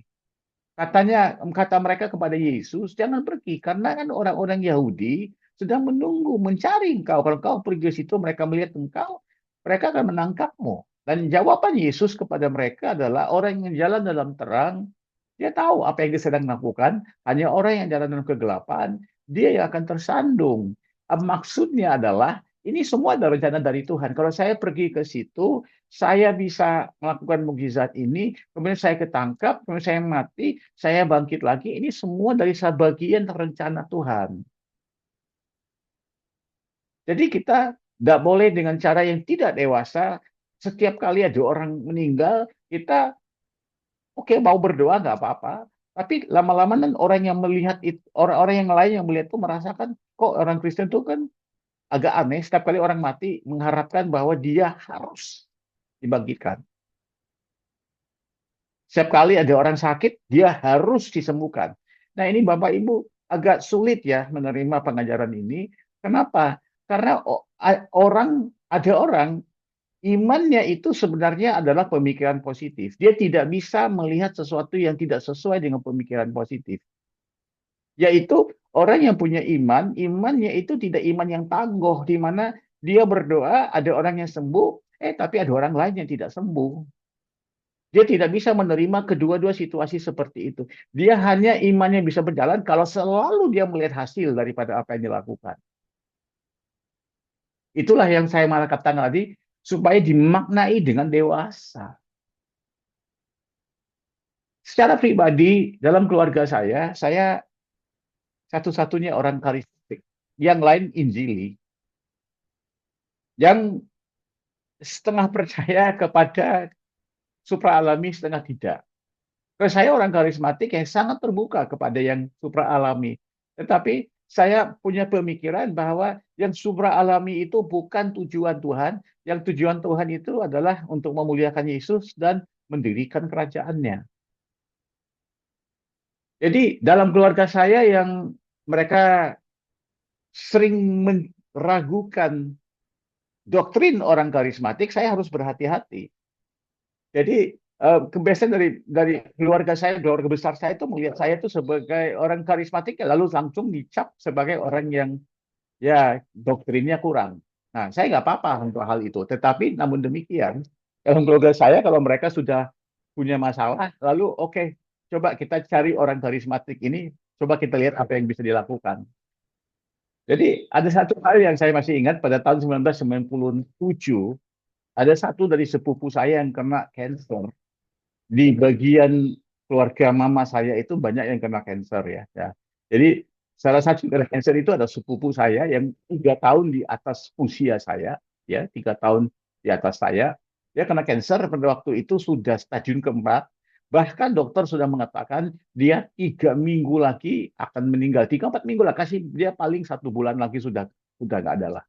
Kata mereka kepada Yesus, jangan pergi karena kan orang-orang Yahudi sedang menunggu, mencari engkau. Kalau engkau pergi ke situ, mereka melihat engkau, mereka akan menangkapmu. Dan jawaban Yesus kepada mereka adalah orang yang jalan dalam terang, dia tahu apa yang dia sedang lakukan. Hanya orang yang jalan dalam kegelapan, dia yang akan tersandung. Maksudnya adalah ini semua adalah rencana dari Tuhan. Kalau saya pergi ke situ, saya bisa melakukan mukjizat ini, kemudian saya ketangkap, kemudian saya mati, saya bangkit lagi. Ini semua dari bagian rencana Tuhan. Jadi kita tidak boleh dengan cara yang tidak dewasa. Setiap kali ada orang meninggal, kita oke mau berdoa nggak apa-apa. Tapi lama-lama kan orang yang melihat itu, orang-orang yang lain yang melihat itu merasakan kok orang Kristen itu kan agak aneh. Setiap kali orang mati mengharapkan bahwa dia harus dibangkitkan. Setiap kali ada orang sakit, dia harus disembuhkan. Nah ini Bapak Ibu agak sulit ya menerima pengajaran ini. Kenapa? Karena ada orang imannya itu sebenarnya adalah pemikiran positif. Dia tidak bisa melihat sesuatu yang tidak sesuai dengan pemikiran positif. Yaitu orang yang punya iman, imannya itu tidak iman yang tangguh, di mana dia berdoa, ada orang yang sembuh, tapi ada orang lain yang tidak sembuh. Dia tidak bisa menerima kedua-dua situasi seperti itu. Dia hanya imannya bisa berjalan kalau selalu dia melihat hasil daripada apa yang dilakukan. Itulah yang saya malah katakan tadi, supaya dimaknai dengan dewasa. Secara pribadi, dalam keluarga saya satu-satunya orang karismatik. yang lain injili, yang setengah percaya kepada supra alami, setengah tidak. Kalau saya orang karismatik yang sangat terbuka kepada yang supra alami. Tetapi saya punya pemikiran bahwa yang supra alami itu bukan tujuan Tuhan. Yang tujuan Tuhan itu adalah untuk memuliakan Yesus dan mendirikan kerajaannya. Jadi dalam keluarga saya yang mereka sering meragukan doktrin orang karismatik, saya harus berhati-hati. Jadi kebiasaan dari keluarga saya, keluarga besar saya itu melihat saya itu sebagai orang karismatik, lalu langsung dicap sebagai orang yang ya doktrinnya kurang. Nah, saya nggak apa-apa untuk hal itu. Tetapi namun demikian, dalam keluarga saya kalau mereka sudah punya masalah, lalu oke, coba kita cari orang karismatik ini, coba kita lihat apa yang bisa dilakukan. Jadi ada satu hal yang saya masih ingat pada tahun 1997, ada satu dari sepupu saya yang kena cancer. Di bagian keluarga mama saya itu banyak yang kena cancer ya. Ya. Jadi salah satu kena cancer itu ada sepupu saya yang 3 tahun di atas usia saya, ya 3 tahun di atas saya. Dia kena cancer pada waktu itu sudah stadium keempat. Bahkan dokter sudah mengatakan dia 3 minggu lagi akan meninggal. 3-4 minggu lah, kasih dia paling 1 bulan lagi sudah nggak ada lah.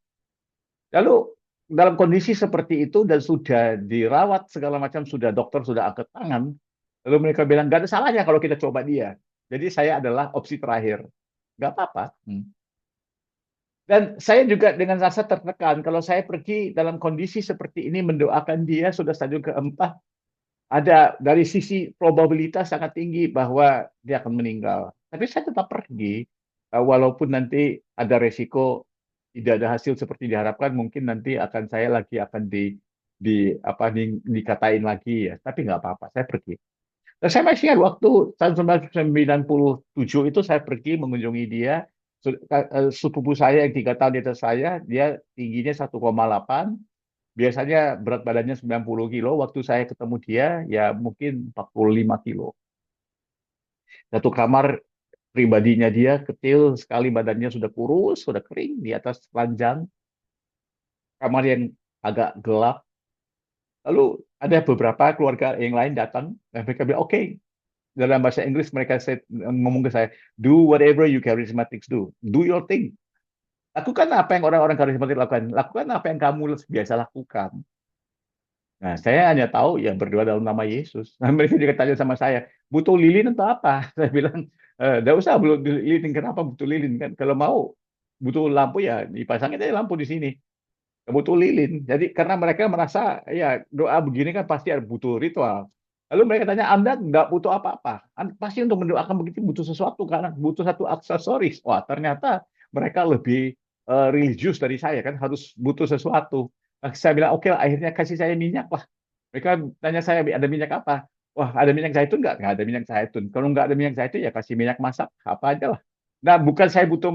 Lalu dalam kondisi seperti itu dan sudah dirawat segala macam, sudah dokter sudah angkat tangan, lalu mereka bilang nggak ada salahnya kalau kita coba dia. Jadi saya adalah opsi terakhir. Nggak apa-apa. Dan saya juga dengan rasa tertekan kalau saya pergi dalam kondisi seperti ini mendoakan dia sudah stadium keempat, ada dari sisi probabilitas sangat tinggi bahwa dia akan meninggal. Tapi saya tetap pergi, walaupun nanti ada resiko tidak ada hasil seperti diharapkan, mungkin nanti saya lagi akan di apa dikatain lagi ya. Tapi nggak apa-apa, saya pergi. Dan saya masih ingat waktu tahun 1997 itu saya pergi mengunjungi dia. Sepupu saya yang 3 tahun di atas saya, dia tingginya 1,8, biasanya berat badannya 90 kilo. Waktu saya ketemu dia, ya mungkin 45 kilo. Satu kamar pribadinya dia kecil sekali, badannya sudah kurus, sudah kering di atas ranjang. Kamar yang agak gelap. Lalu ada beberapa keluarga yang lain datang, dan mereka bilang, oke, dalam bahasa Inggris mereka ngomong ke saya, do whatever you charismatics do your thing. Lakukan apa yang orang-orang karismatik lakukan, lakukan apa yang kamu biasa lakukan. Nah, saya hanya tahu ya berdoa dalam nama Yesus. Nah, mereka juga tanya sama saya, butuh lilin atau apa? Saya bilang, enggak usah belum lilin, kenapa butuh lilin kan? Kalau mau butuh lampu ya dipasangin aja lampu di sini. Butuh lilin. Jadi karena mereka merasa ya doa begini kan pasti ada butuh ritual. Lalu mereka tanya, Anda nggak butuh apa-apa? Pasti untuk mendoakan begitu butuh sesuatu karena butuh satu aksesoris. Wah, ternyata mereka lebih religius dari saya kan harus butuh sesuatu. Nah, saya bilang oke lah, akhirnya kasih saya minyak lah. Mereka tanya saya ada minyak apa? Wah, ada minyak zaitun nggak? Nggak ada minyak zaitun. Kalau nggak ada minyak zaitun ya kasih minyak masak apa aja lah. Nah, bukan saya butuh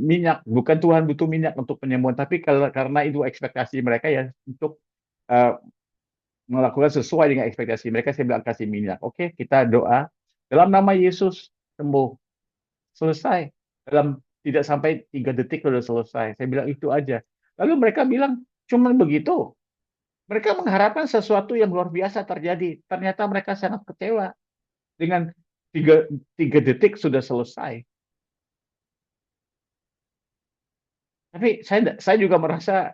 minyak, bukan Tuhan butuh minyak untuk penyembuhan, tapi karena itu ekspektasi mereka ya untuk uh, melakukan sesuai dengan ekspektasi mereka, saya bilang kasih minyak. Oke, kita doa dalam nama Yesus sembuh, selesai. Dalam tidak sampai 3 detik sudah selesai. Saya bilang itu aja. Lalu mereka bilang cuman begitu. Mereka mengharapkan sesuatu yang luar biasa terjadi. Ternyata mereka sangat kecewa dengan tiga detik sudah selesai. Tapi saya juga merasa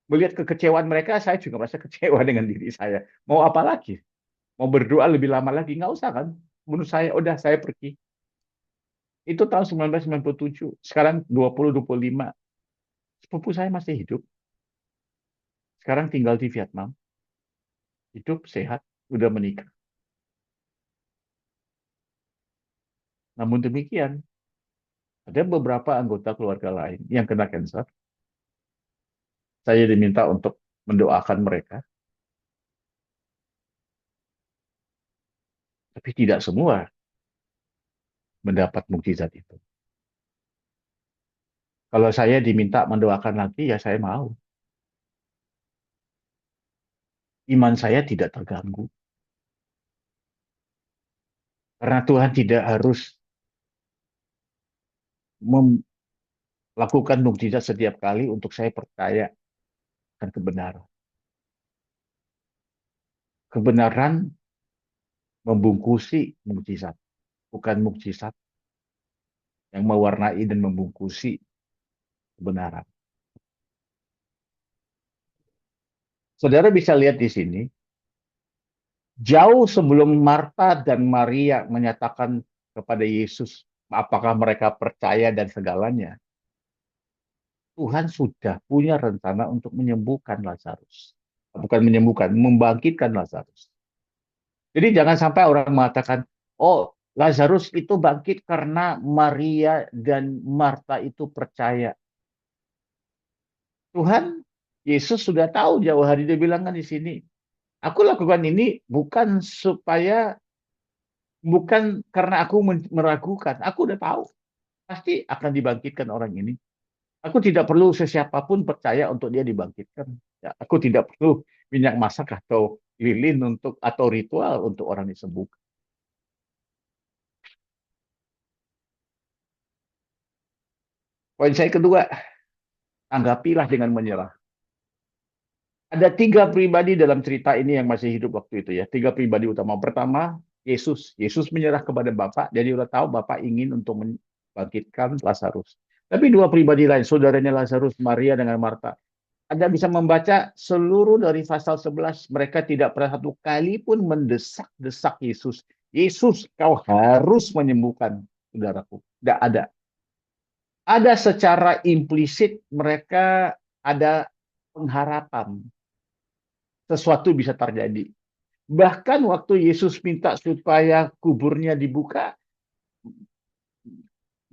melihat kekecewaan mereka, saya juga merasa kecewa dengan diri saya. Mau apa lagi? Mau berdoa lebih lama lagi? Nggak usah kan? Menurut saya, udah saya pergi. Itu tahun 1997. Sekarang 2025. Sepupu saya masih hidup. Sekarang tinggal di Vietnam. Hidup, sehat, udah menikah. Namun demikian, ada beberapa anggota keluarga lain yang kena cancer. Saya diminta untuk mendoakan mereka. Tapi tidak semua mendapat mukjizat itu. Kalau saya diminta mendoakan lagi, ya saya mau. Iman saya tidak terganggu. Karena Tuhan tidak harus Lakukan mukjizat setiap kali untuk saya percaya akan kebenaran. Kebenaran membungkusi mukjizat, bukan mukjizat yang mewarnai dan membungkusi kebenaran. Saudara bisa lihat di sini, jauh sebelum Marta dan Maria menyatakan kepada Yesus apakah mereka percaya dan segalanya, Tuhan sudah punya rencana untuk menyembuhkan Lazarus. Bukan menyembuhkan, membangkitkan Lazarus. Jadi jangan sampai orang mengatakan, oh Lazarus itu bangkit karena Maria dan Marta itu percaya. Tuhan, Yesus sudah tahu jauh hari dia bilang kan di sini. Aku lakukan ini bukan karena aku meragukan. Aku udah tahu pasti akan dibangkitkan orang ini. Aku tidak perlu sesiapapun percaya untuk dia dibangkitkan. Ya, aku tidak perlu minyak masak atau lilin atau ritual untuk orang disembuhkan. Poin saya kedua, tanggapilah dengan menyerah. Ada tiga pribadi dalam cerita ini yang masih hidup waktu itu ya. Tiga pribadi utama. Pertama, Yesus. Yesus menyerah kepada Bapa. Jadi udah tahu Bapa ingin untuk membangkitkan Lazarus. Tapi dua pribadi lain, saudaranya Lazarus, Maria dengan Marta. Anda bisa membaca seluruh dari pasal 11. Mereka tidak pernah satu kali pun mendesak-desak Yesus. Yesus, kau harus menyembuhkan saudaraku. Tidak ada. Ada secara implisit mereka ada pengharapan sesuatu bisa terjadi. Bahkan waktu Yesus minta supaya kuburnya dibuka,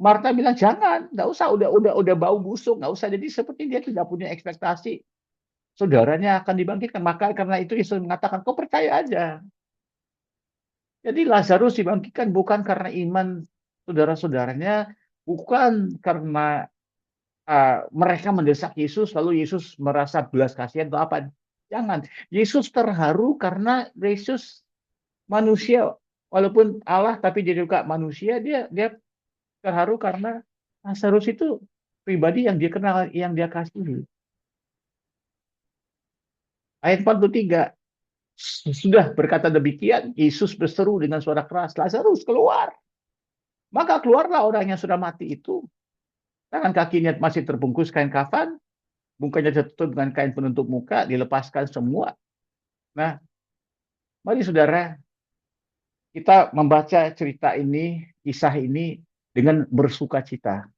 Marta bilang jangan, nggak usah, udah bau busuk, nggak usah. Jadi seperti dia tidak punya ekspektasi saudaranya akan dibangkitkan. Maka karena itu Yesus mengatakan, kau percaya aja. Jadi Lazarus dibangkitkan bukan karena iman saudara-saudaranya, bukan karena mereka mendesak Yesus, lalu Yesus merasa belas kasihan atau apa. Jangan. Yesus terharu karena Yesus manusia, walaupun Allah tapi dia juga manusia, dia terharu karena Lazarus itu pribadi yang dia kenal, yang dia kasihi. Ayat 43. Sudah berkata demikian, Yesus berseru dengan suara keras, Lazarus keluar. Maka keluarlah orang yang sudah mati itu. Tangan kakinya masih terbungkus kain kafan, mukanya tertutup dengan kain penutup muka, dilepaskan semua. Nah, mari saudara, kita membaca cerita ini, kisah ini dengan bersuka cita.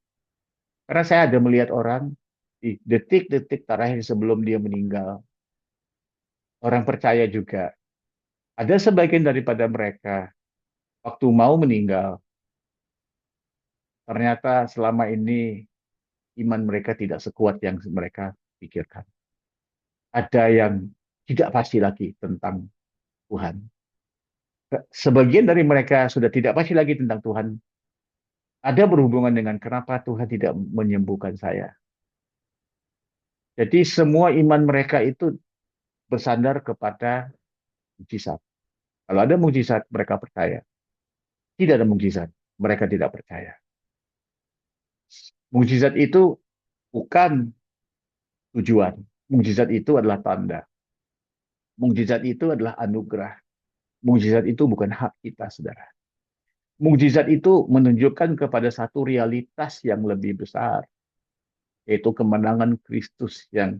Karena saya ada melihat orang di detik-detik terakhir sebelum dia meninggal. Orang percaya juga. Ada sebagian daripada mereka, waktu mau meninggal, ternyata selama ini iman mereka tidak sekuat yang mereka pikirkan. Ada yang tidak pasti lagi tentang Tuhan. Sebagian dari mereka sudah tidak pasti lagi tentang Tuhan. Ada berhubungan dengan kenapa Tuhan tidak menyembuhkan saya. Jadi semua iman mereka itu bersandar kepada mujizat. Kalau ada mujizat, mereka percaya. Tidak ada mujizat, mereka tidak percaya. Mujizat itu bukan tujuan. Mujizat itu adalah tanda. Mujizat itu adalah anugerah. Mujizat itu bukan hak kita, saudara. Mujizat itu menunjukkan kepada satu realitas yang lebih besar, yaitu kemenangan Kristus yang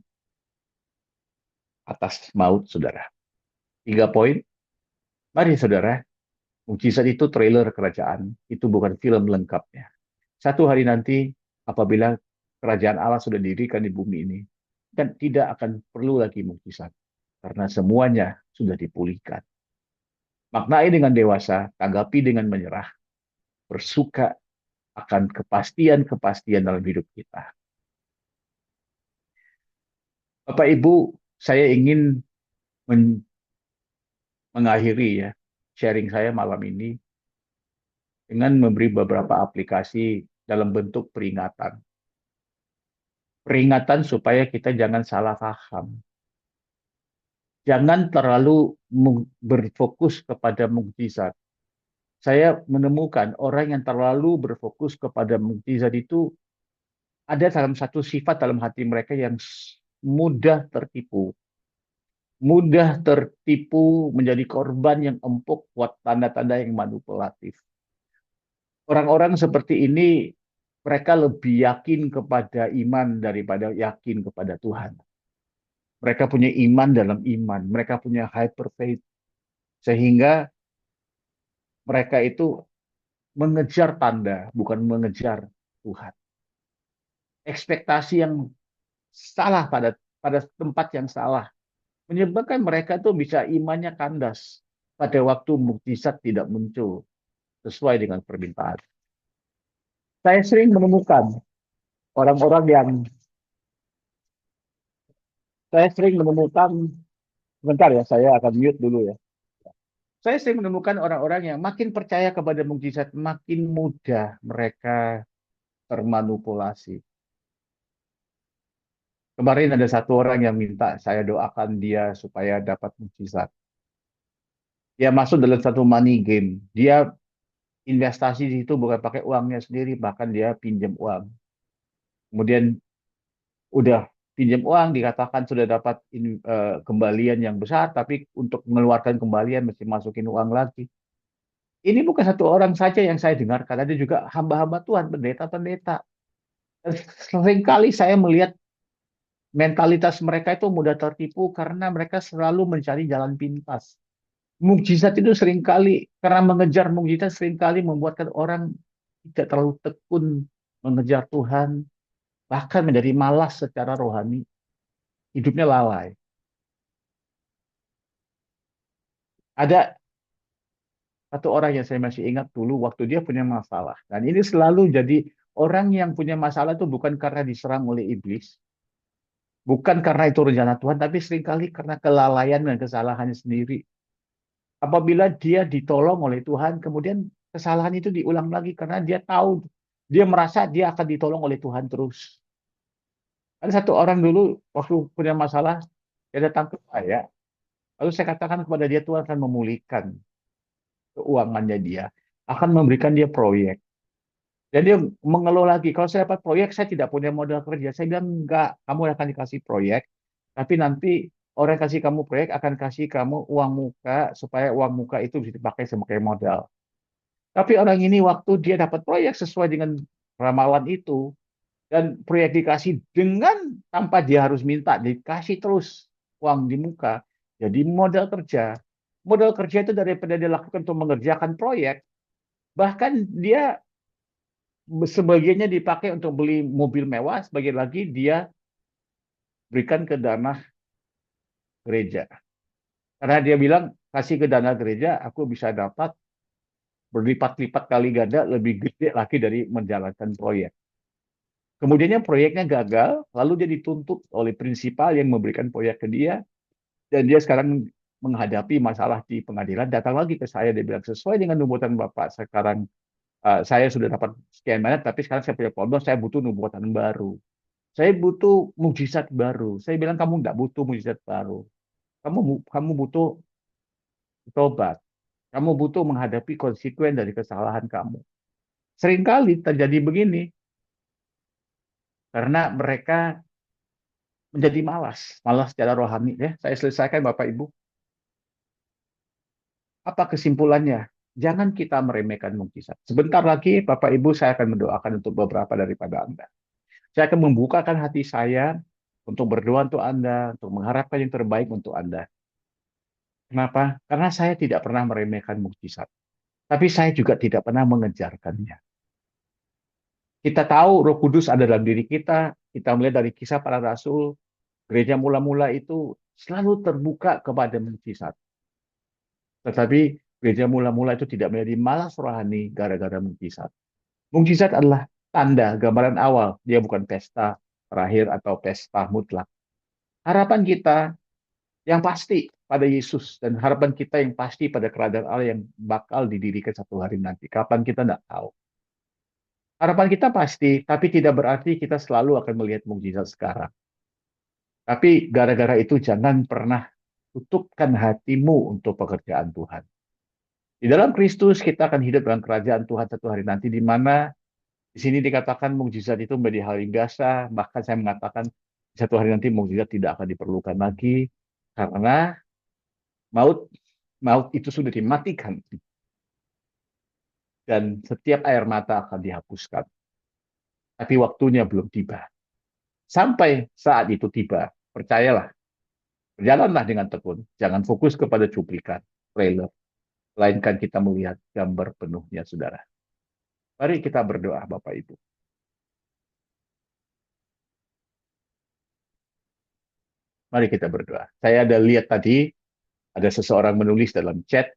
atas maut, saudara. 3 poin. Mari, saudara, mujizat itu trailer kerajaan, itu bukan film lengkapnya. Satu hari nanti, apabila kerajaan Allah sudah didirikan di bumi ini, dan tidak akan perlu lagi mukjizat, karena semuanya sudah dipulihkan. Maknai dengan dewasa, tanggapi dengan menyerah, bersuka akan kepastian-kepastian dalam hidup kita. Bapak Ibu, saya ingin mengakhiri ya sharing saya malam ini dengan memberi beberapa aplikasi dalam bentuk peringatan. Peringatan supaya kita jangan salah paham. Jangan terlalu berfokus kepada mukjizat. Saya menemukan orang yang terlalu berfokus kepada mukjizat itu ada dalam satu sifat dalam hati mereka yang mudah tertipu menjadi korban yang empuk buat tanda-tanda yang manipulatif. Orang-orang seperti ini mereka lebih yakin kepada iman daripada yakin kepada Tuhan. Mereka punya iman dalam iman, mereka punya hyper faith sehingga mereka itu mengejar tanda bukan mengejar Tuhan. Ekspektasi yang salah pada tempat yang salah menyebabkan mereka tuh bisa imannya kandas pada waktu mukjizat tidak muncul sesuai dengan permintaan. Saya sering menemukan orang-orang yang saya sering menemukan sebentar ya, saya akan mute dulu ya. Saya sering menemukan orang-orang yang makin percaya kepada mukjizat, makin mudah mereka termanipulasi. Kemarin ada satu orang yang minta saya doakan dia supaya dapat mukjizat. Dia masuk dalam satu money game. Dia investasi di situ bukan pakai uangnya sendiri, bahkan dia pinjam uang. Kemudian udah pinjam uang, dikatakan sudah dapat kembalian yang besar, tapi untuk mengeluarkan kembalian mesti masukin uang lagi. Ini bukan satu orang saja yang saya dengarkan, ada juga hamba-hamba Tuhan, pendeta-pendeta. Seringkali saya melihat mentalitas mereka itu mudah tertipu karena mereka selalu mencari jalan pintas. Mukjizat itu seringkali, karena mengejar mukjizat seringkali membuatkan orang tidak terlalu tekun mengejar Tuhan, bahkan menjadi malas secara rohani, hidupnya lalai. Ada satu orang yang saya masih ingat dulu waktu dia punya masalah. Dan ini selalu jadi orang yang punya masalah itu bukan karena diserang oleh iblis, bukan karena itu rencana Tuhan, tapi seringkali karena kelalaian dan kesalahannya sendiri. Apabila dia ditolong oleh Tuhan, kemudian kesalahan itu diulang lagi karena dia tahu, dia merasa dia akan ditolong oleh Tuhan terus. Ada satu orang dulu waktu punya masalah, dia datang ke saya, lalu saya katakan kepada dia Tuhan akan memulihkan keuangannya dia, akan memberikan dia proyek. Dan dia mengeluh lagi, kalau saya dapat proyek, saya tidak punya modal kerja. Saya bilang, enggak, kamu akan dikasih proyek, tapi nanti orang yang kasih kamu proyek akan kasih kamu uang muka, supaya uang muka itu bisa dipakai sebagai modal. Tapi orang ini waktu dia dapat proyek sesuai dengan ramalan itu, dan proyek dikasih dengan tanpa dia harus minta, dikasih terus uang di muka, jadi modal kerja. Modal kerja itu daripada dia lakukan untuk mengerjakan proyek, bahkan dia sebagiannya dipakai untuk beli mobil mewah, sebagian lagi dia berikan ke dana gereja. Karena dia bilang, kasih ke dana gereja, aku bisa dapat berlipat-lipat kali ganda lebih gede lagi dari menjalankan proyek. Kemudiannya proyeknya gagal, lalu dia dituntut oleh prinsipal yang memberikan proyek ke dia, dan dia sekarang menghadapi masalah di pengadilan, datang lagi ke saya, dia bilang, sesuai dengan nubuatan Bapak, sekarang saya sudah dapat sekian banyak, tapi sekarang saya punya problem, saya butuh nubuatan baru. Saya butuh mujizat baru. Saya bilang kamu tidak butuh mujizat baru. Kamu butuh tobat. Kamu butuh menghadapi konsekuen dari kesalahan kamu. Seringkali terjadi begini karena mereka menjadi malas secara rohani. Ya, saya selesaikan Bapak Ibu. Apa kesimpulannya? Jangan kita meremehkan mukjizat. Sebentar lagi Bapak Ibu saya akan mendoakan untuk beberapa daripada Anda. Saya akan membukakan hati saya untuk berdoa untuk Anda, untuk mengharapkan yang terbaik untuk Anda. Kenapa? Karena saya tidak pernah meremehkan mukjizat. Tapi saya juga tidak pernah mengejarkannya. Kita tahu Roh Kudus ada dalam diri kita melihat dari kisah para rasul, gereja mula-mula itu selalu terbuka kepada mukjizat. Tetapi gereja mula-mula itu tidak menjadi malas rohani gara-gara mukjizat. Mukjizat adalah tanda, gambaran awal. Dia bukan pesta terakhir atau pesta mutlak. Harapan kita yang pasti pada Yesus dan harapan kita yang pasti pada kerajaan Allah yang bakal didirikan satu hari nanti. Kapan kita tidak tahu. Harapan kita pasti, tapi tidak berarti kita selalu akan melihat mukjizat sekarang. Tapi gara-gara itu jangan pernah tutupkan hatimu untuk pekerjaan Tuhan. Di dalam Kristus kita akan hidup dalam kerajaan Tuhan satu hari nanti di mana Di sini dikatakan mukjizat itu menjadi hal yang biasa, bahkan saya mengatakan satu hari nanti mukjizat tidak akan diperlukan lagi karena maut maut itu sudah dimatikan dan setiap air mata akan dihapuskan. Tapi waktunya belum tiba. Sampai saat itu tiba, percayalah, berjalanlah dengan tekun. Jangan fokus kepada cuplikan, trailer. Melainkan kita melihat gambar penuhnya, saudara. Mari kita berdoa, Bapak Ibu. Mari kita berdoa. Saya ada lihat tadi, ada seseorang menulis dalam chat,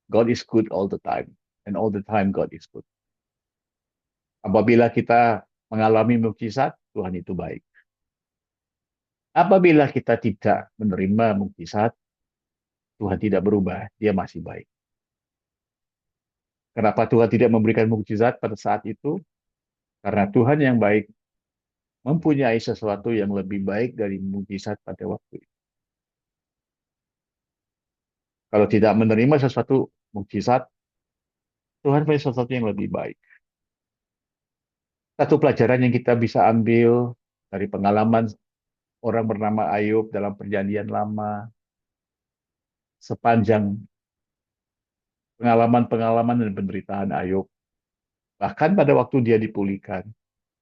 God is good all the time. And all the time God is good. Apabila kita mengalami mukjizat, Tuhan itu baik. Apabila kita tidak menerima mukjizat, Tuhan tidak berubah, dia masih baik. Kenapa Tuhan tidak memberikan mukjizat pada saat itu? Karena Tuhan yang baik mempunyai sesuatu yang lebih baik dari mukjizat pada waktu itu. Kalau tidak menerima sesuatu mukjizat, Tuhan punya sesuatu yang lebih baik. Satu pelajaran yang kita bisa ambil dari pengalaman orang bernama Ayub dalam perjanjian lama, sepanjang pengalaman-pengalaman dan penderitaan Ayub, bahkan pada waktu dia dipulihkan,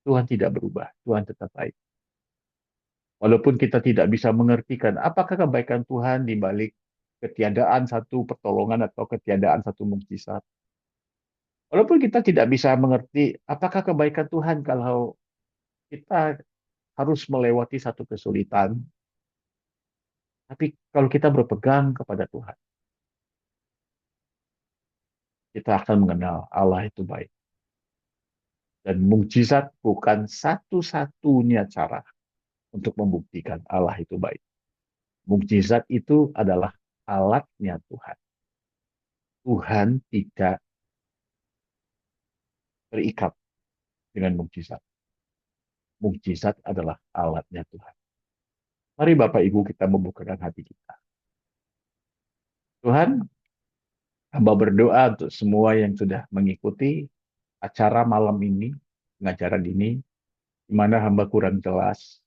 Tuhan tidak berubah, Tuhan tetap baik. Walaupun kita tidak bisa mengertikan apakah kebaikan Tuhan di balik ketiadaan satu pertolongan atau ketiadaan satu mukjizat. Walaupun kita tidak bisa mengerti apakah kebaikan Tuhan kalau kita harus melewati satu kesulitan, tapi kalau kita berpegang kepada Tuhan, kita akan mengenal Allah itu baik. Dan mukjizat bukan satu-satunya cara untuk membuktikan Allah itu baik. Mukjizat itu adalah alatnya Tuhan. Tuhan tidak terikat dengan mukjizat. Mukjizat adalah alatnya Tuhan. Mari Bapak Ibu kita membukakan hati kita. Tuhan, hamba berdoa untuk semua yang sudah mengikuti acara malam ini, pengajaran ini, di mana hamba kurang jelas,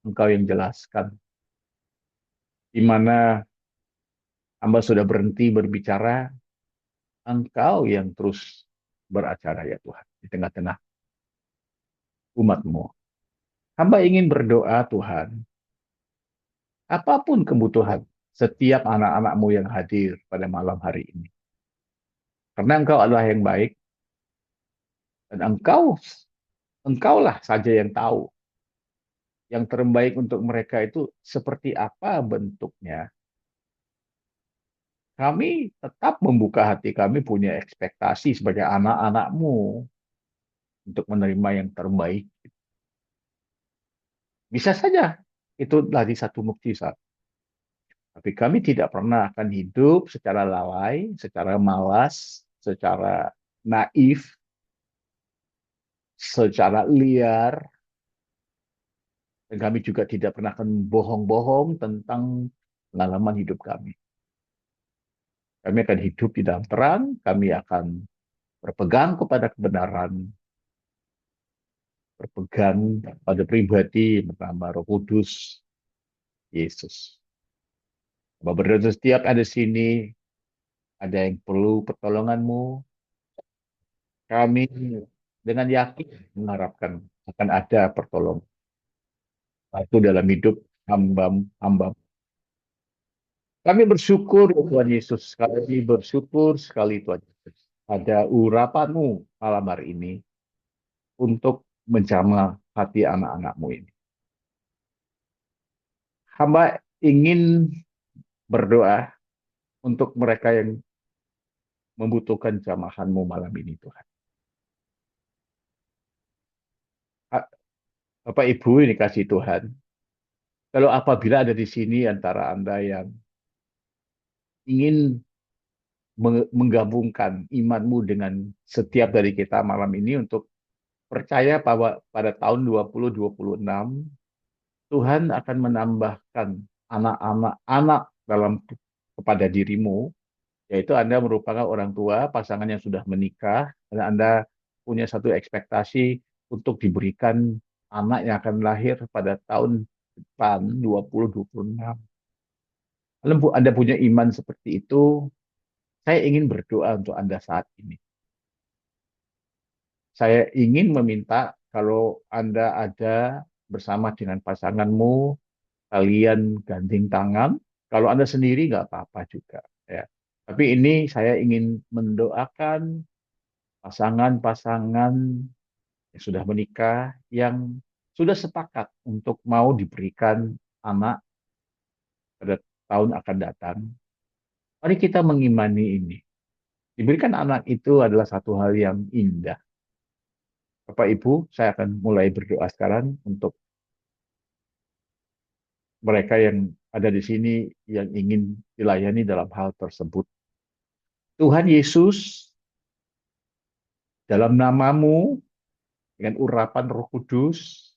Engkau yang jelaskan. Di mana hamba sudah berhenti berbicara, Engkau yang terus beracara ya Tuhan, di tengah-tengah umat-Mu. Hamba ingin berdoa Tuhan, apapun kebutuhan setiap anak-anak-Mu yang hadir pada malam hari ini. Karena Engkau adalah yang baik, dan Engkaulah saja yang tahu yang terbaik untuk mereka itu seperti apa bentuknya. Kami tetap membuka hati kami punya ekspektasi sebagai anak-anak-Mu untuk menerima yang terbaik. Bisa saja itu dari satu mukjizat. Tapi kami tidak pernah akan hidup secara lalai, secara malas, secara naif, secara liar. Dan kami juga tidak pernah akan bohong-bohong tentang pengalaman hidup kami. Kami akan hidup di dalam terang, kami akan berpegang kepada kebenaran, berpegang pada pribadi yang bernama Roh Kudus, Yesus. Bapak berdoa setiap ada di sini, ada yang perlu pertolongan-Mu, kami dengan yakin mengharapkan akan ada pertolongan. Itu dalam hidup hamba. Kami bersyukur Tuhan Yesus, kami bersyukur sekali Tuhan Yesus. Ada urapan-Mu malam hari ini untuk menjamah hati anak-anak-Mu ini. Hamba ingin berdoa untuk mereka yang membutuhkan jamahan-Mu malam ini Tuhan. Bapak Ibu ini kasih Tuhan, kalau apabila ada di sini antara Anda yang ingin menggabungkan imanmu dengan setiap dari kita malam ini untuk percaya bahwa pada tahun 2026 Tuhan akan menambahkan anak-anak dalam kepada dirimu, yaitu Anda merupakan orang tua, pasangan yang sudah menikah, dan Anda punya satu ekspektasi untuk diberikan anak yang akan lahir pada tahun depan 2026. Kalau Anda punya iman seperti itu, saya ingin berdoa untuk Anda saat ini. Saya ingin meminta kalau Anda ada bersama dengan pasanganmu, kalian gandeng tangan. Kalau Anda sendiri nggak apa-apa juga. Ya. Tapi ini saya ingin mendoakan pasangan-pasangan yang sudah menikah, yang sudah sepakat untuk mau diberikan anak pada tahun akan datang. Mari kita mengimani ini. Diberikan anak itu adalah satu hal yang indah. Bapak Ibu, saya akan mulai berdoa sekarang untuk mereka yang ada di sini yang ingin dilayani dalam hal tersebut. Tuhan Yesus, dalam namamu, dengan urapan Roh Kudus,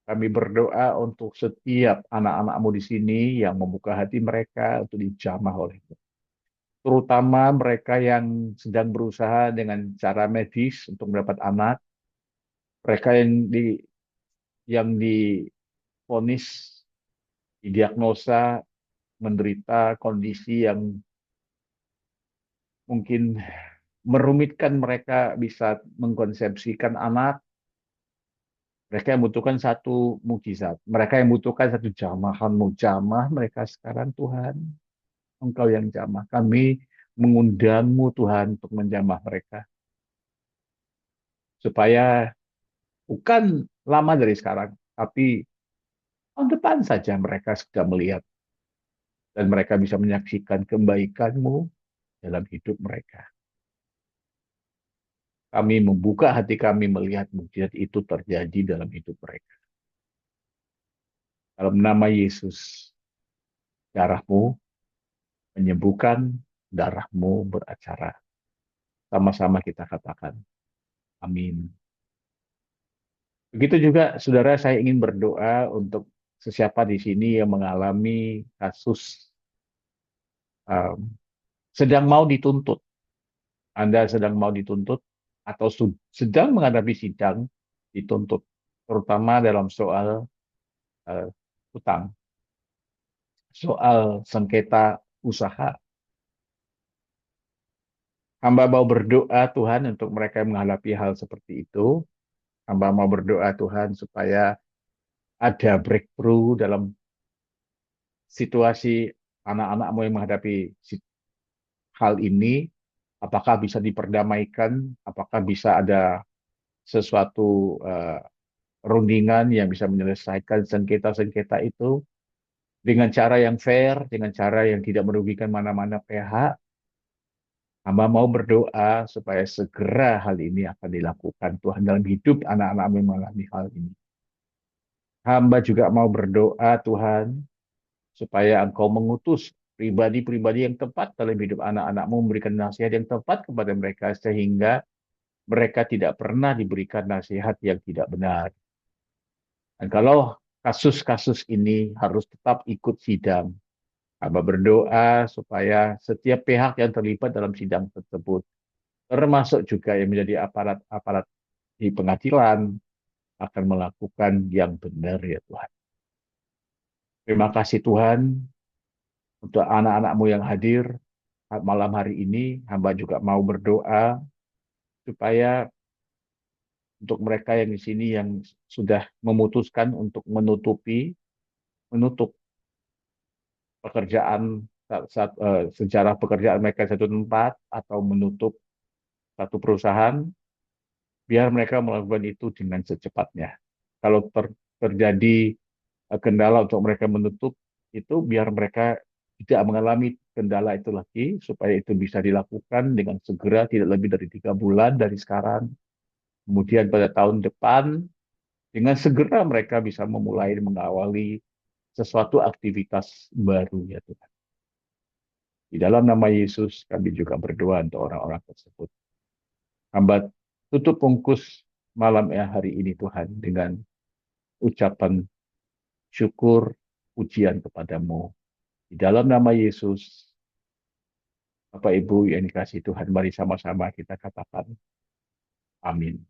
kami berdoa untuk setiap anak-anakmu di sini yang membuka hati mereka untuk dijamah olehmu. Terutama mereka yang sedang berusaha dengan cara medis untuk mendapat anak, mereka yang divonis, didiagnosa menderita kondisi yang mungkin merumitkan mereka bisa mengkonsepsikan anak. Mereka yang membutuhkan satu mukjizat. Mereka yang membutuhkan satu jamahanmu. Jamah mereka sekarang Tuhan. Engkau yang jamah. Kami mengundangmu Tuhan untuk menjamah mereka. Supaya bukan lama dari sekarang. Tapi tahun depan saja mereka sudah melihat. Dan mereka bisa menyaksikan kebaikanmu dalam hidup mereka. Kami membuka hati kami melihat mukjizat itu terjadi dalam hidup mereka. Dalam nama Yesus, darahmu menyembuhkan, darahmu beracara. Sama-sama kita katakan, amin. Begitu juga, saudara, saya ingin berdoa untuk sesiapa di sini yang mengalami kasus um, sedang mau dituntut. Anda sedang mau dituntut atau sedang menghadapi sidang dituntut, terutama dalam soal uh, utang, soal sengketa usaha. Hamba mau berdoa Tuhan untuk mereka yang menghadapi hal seperti itu. Hamba mau berdoa Tuhan supaya ada breakthrough dalam situasi anak-anakmu yang menghadapi hal ini. Apakah bisa diperdamaikan? Apakah bisa ada sesuatu rundingan yang bisa menyelesaikan sengketa-sengketa itu dengan cara yang fair, dengan cara yang tidak merugikan mana-mana pihak. Hamba mau berdoa supaya segera hal ini akan dilakukan Tuhan dalam hidup anak-anak yang mengalami hal ini. Hamba juga mau berdoa Tuhan supaya Engkau mengutus pribadi-pribadi yang tepat dalam hidup anak-anakmu, memberikan nasihat yang tepat kepada mereka sehingga mereka tidak pernah diberikan nasihat yang tidak benar. Dan kalau kasus-kasus ini harus tetap ikut sidang, hamba berdoa supaya setiap pihak yang terlibat dalam sidang tersebut, termasuk juga yang menjadi aparat-aparat di pengadilan, akan melakukan yang benar ya Tuhan. Terima kasih Tuhan untuk anak-anakmu yang hadir malam hari ini. Hamba juga mau berdoa supaya untuk mereka yang di sini yang sudah memutuskan untuk menutup pekerjaan sejarah pekerjaan mereka satu tempat atau menutup satu perusahaan, biar mereka melakukan itu dengan secepatnya. Kalau terjadi kendala untuk mereka menutup itu, biar mereka tidak mengalami kendala itu lagi, supaya itu bisa dilakukan dengan segera, tidak lebih dari 3 bulan dari sekarang. Kemudian pada tahun depan, dengan segera mereka bisa memulai mengawali sesuatu aktivitas baru ya Tuhan. Di dalam nama Yesus kami juga berdoa untuk orang-orang tersebut. Hamba tutup bungkus malam hari ini Tuhan dengan ucapan syukur, pujian kepadamu. Di dalam nama Yesus, Bapak Ibu yang dikasihi Tuhan, mari sama-sama kita katakan, Amin.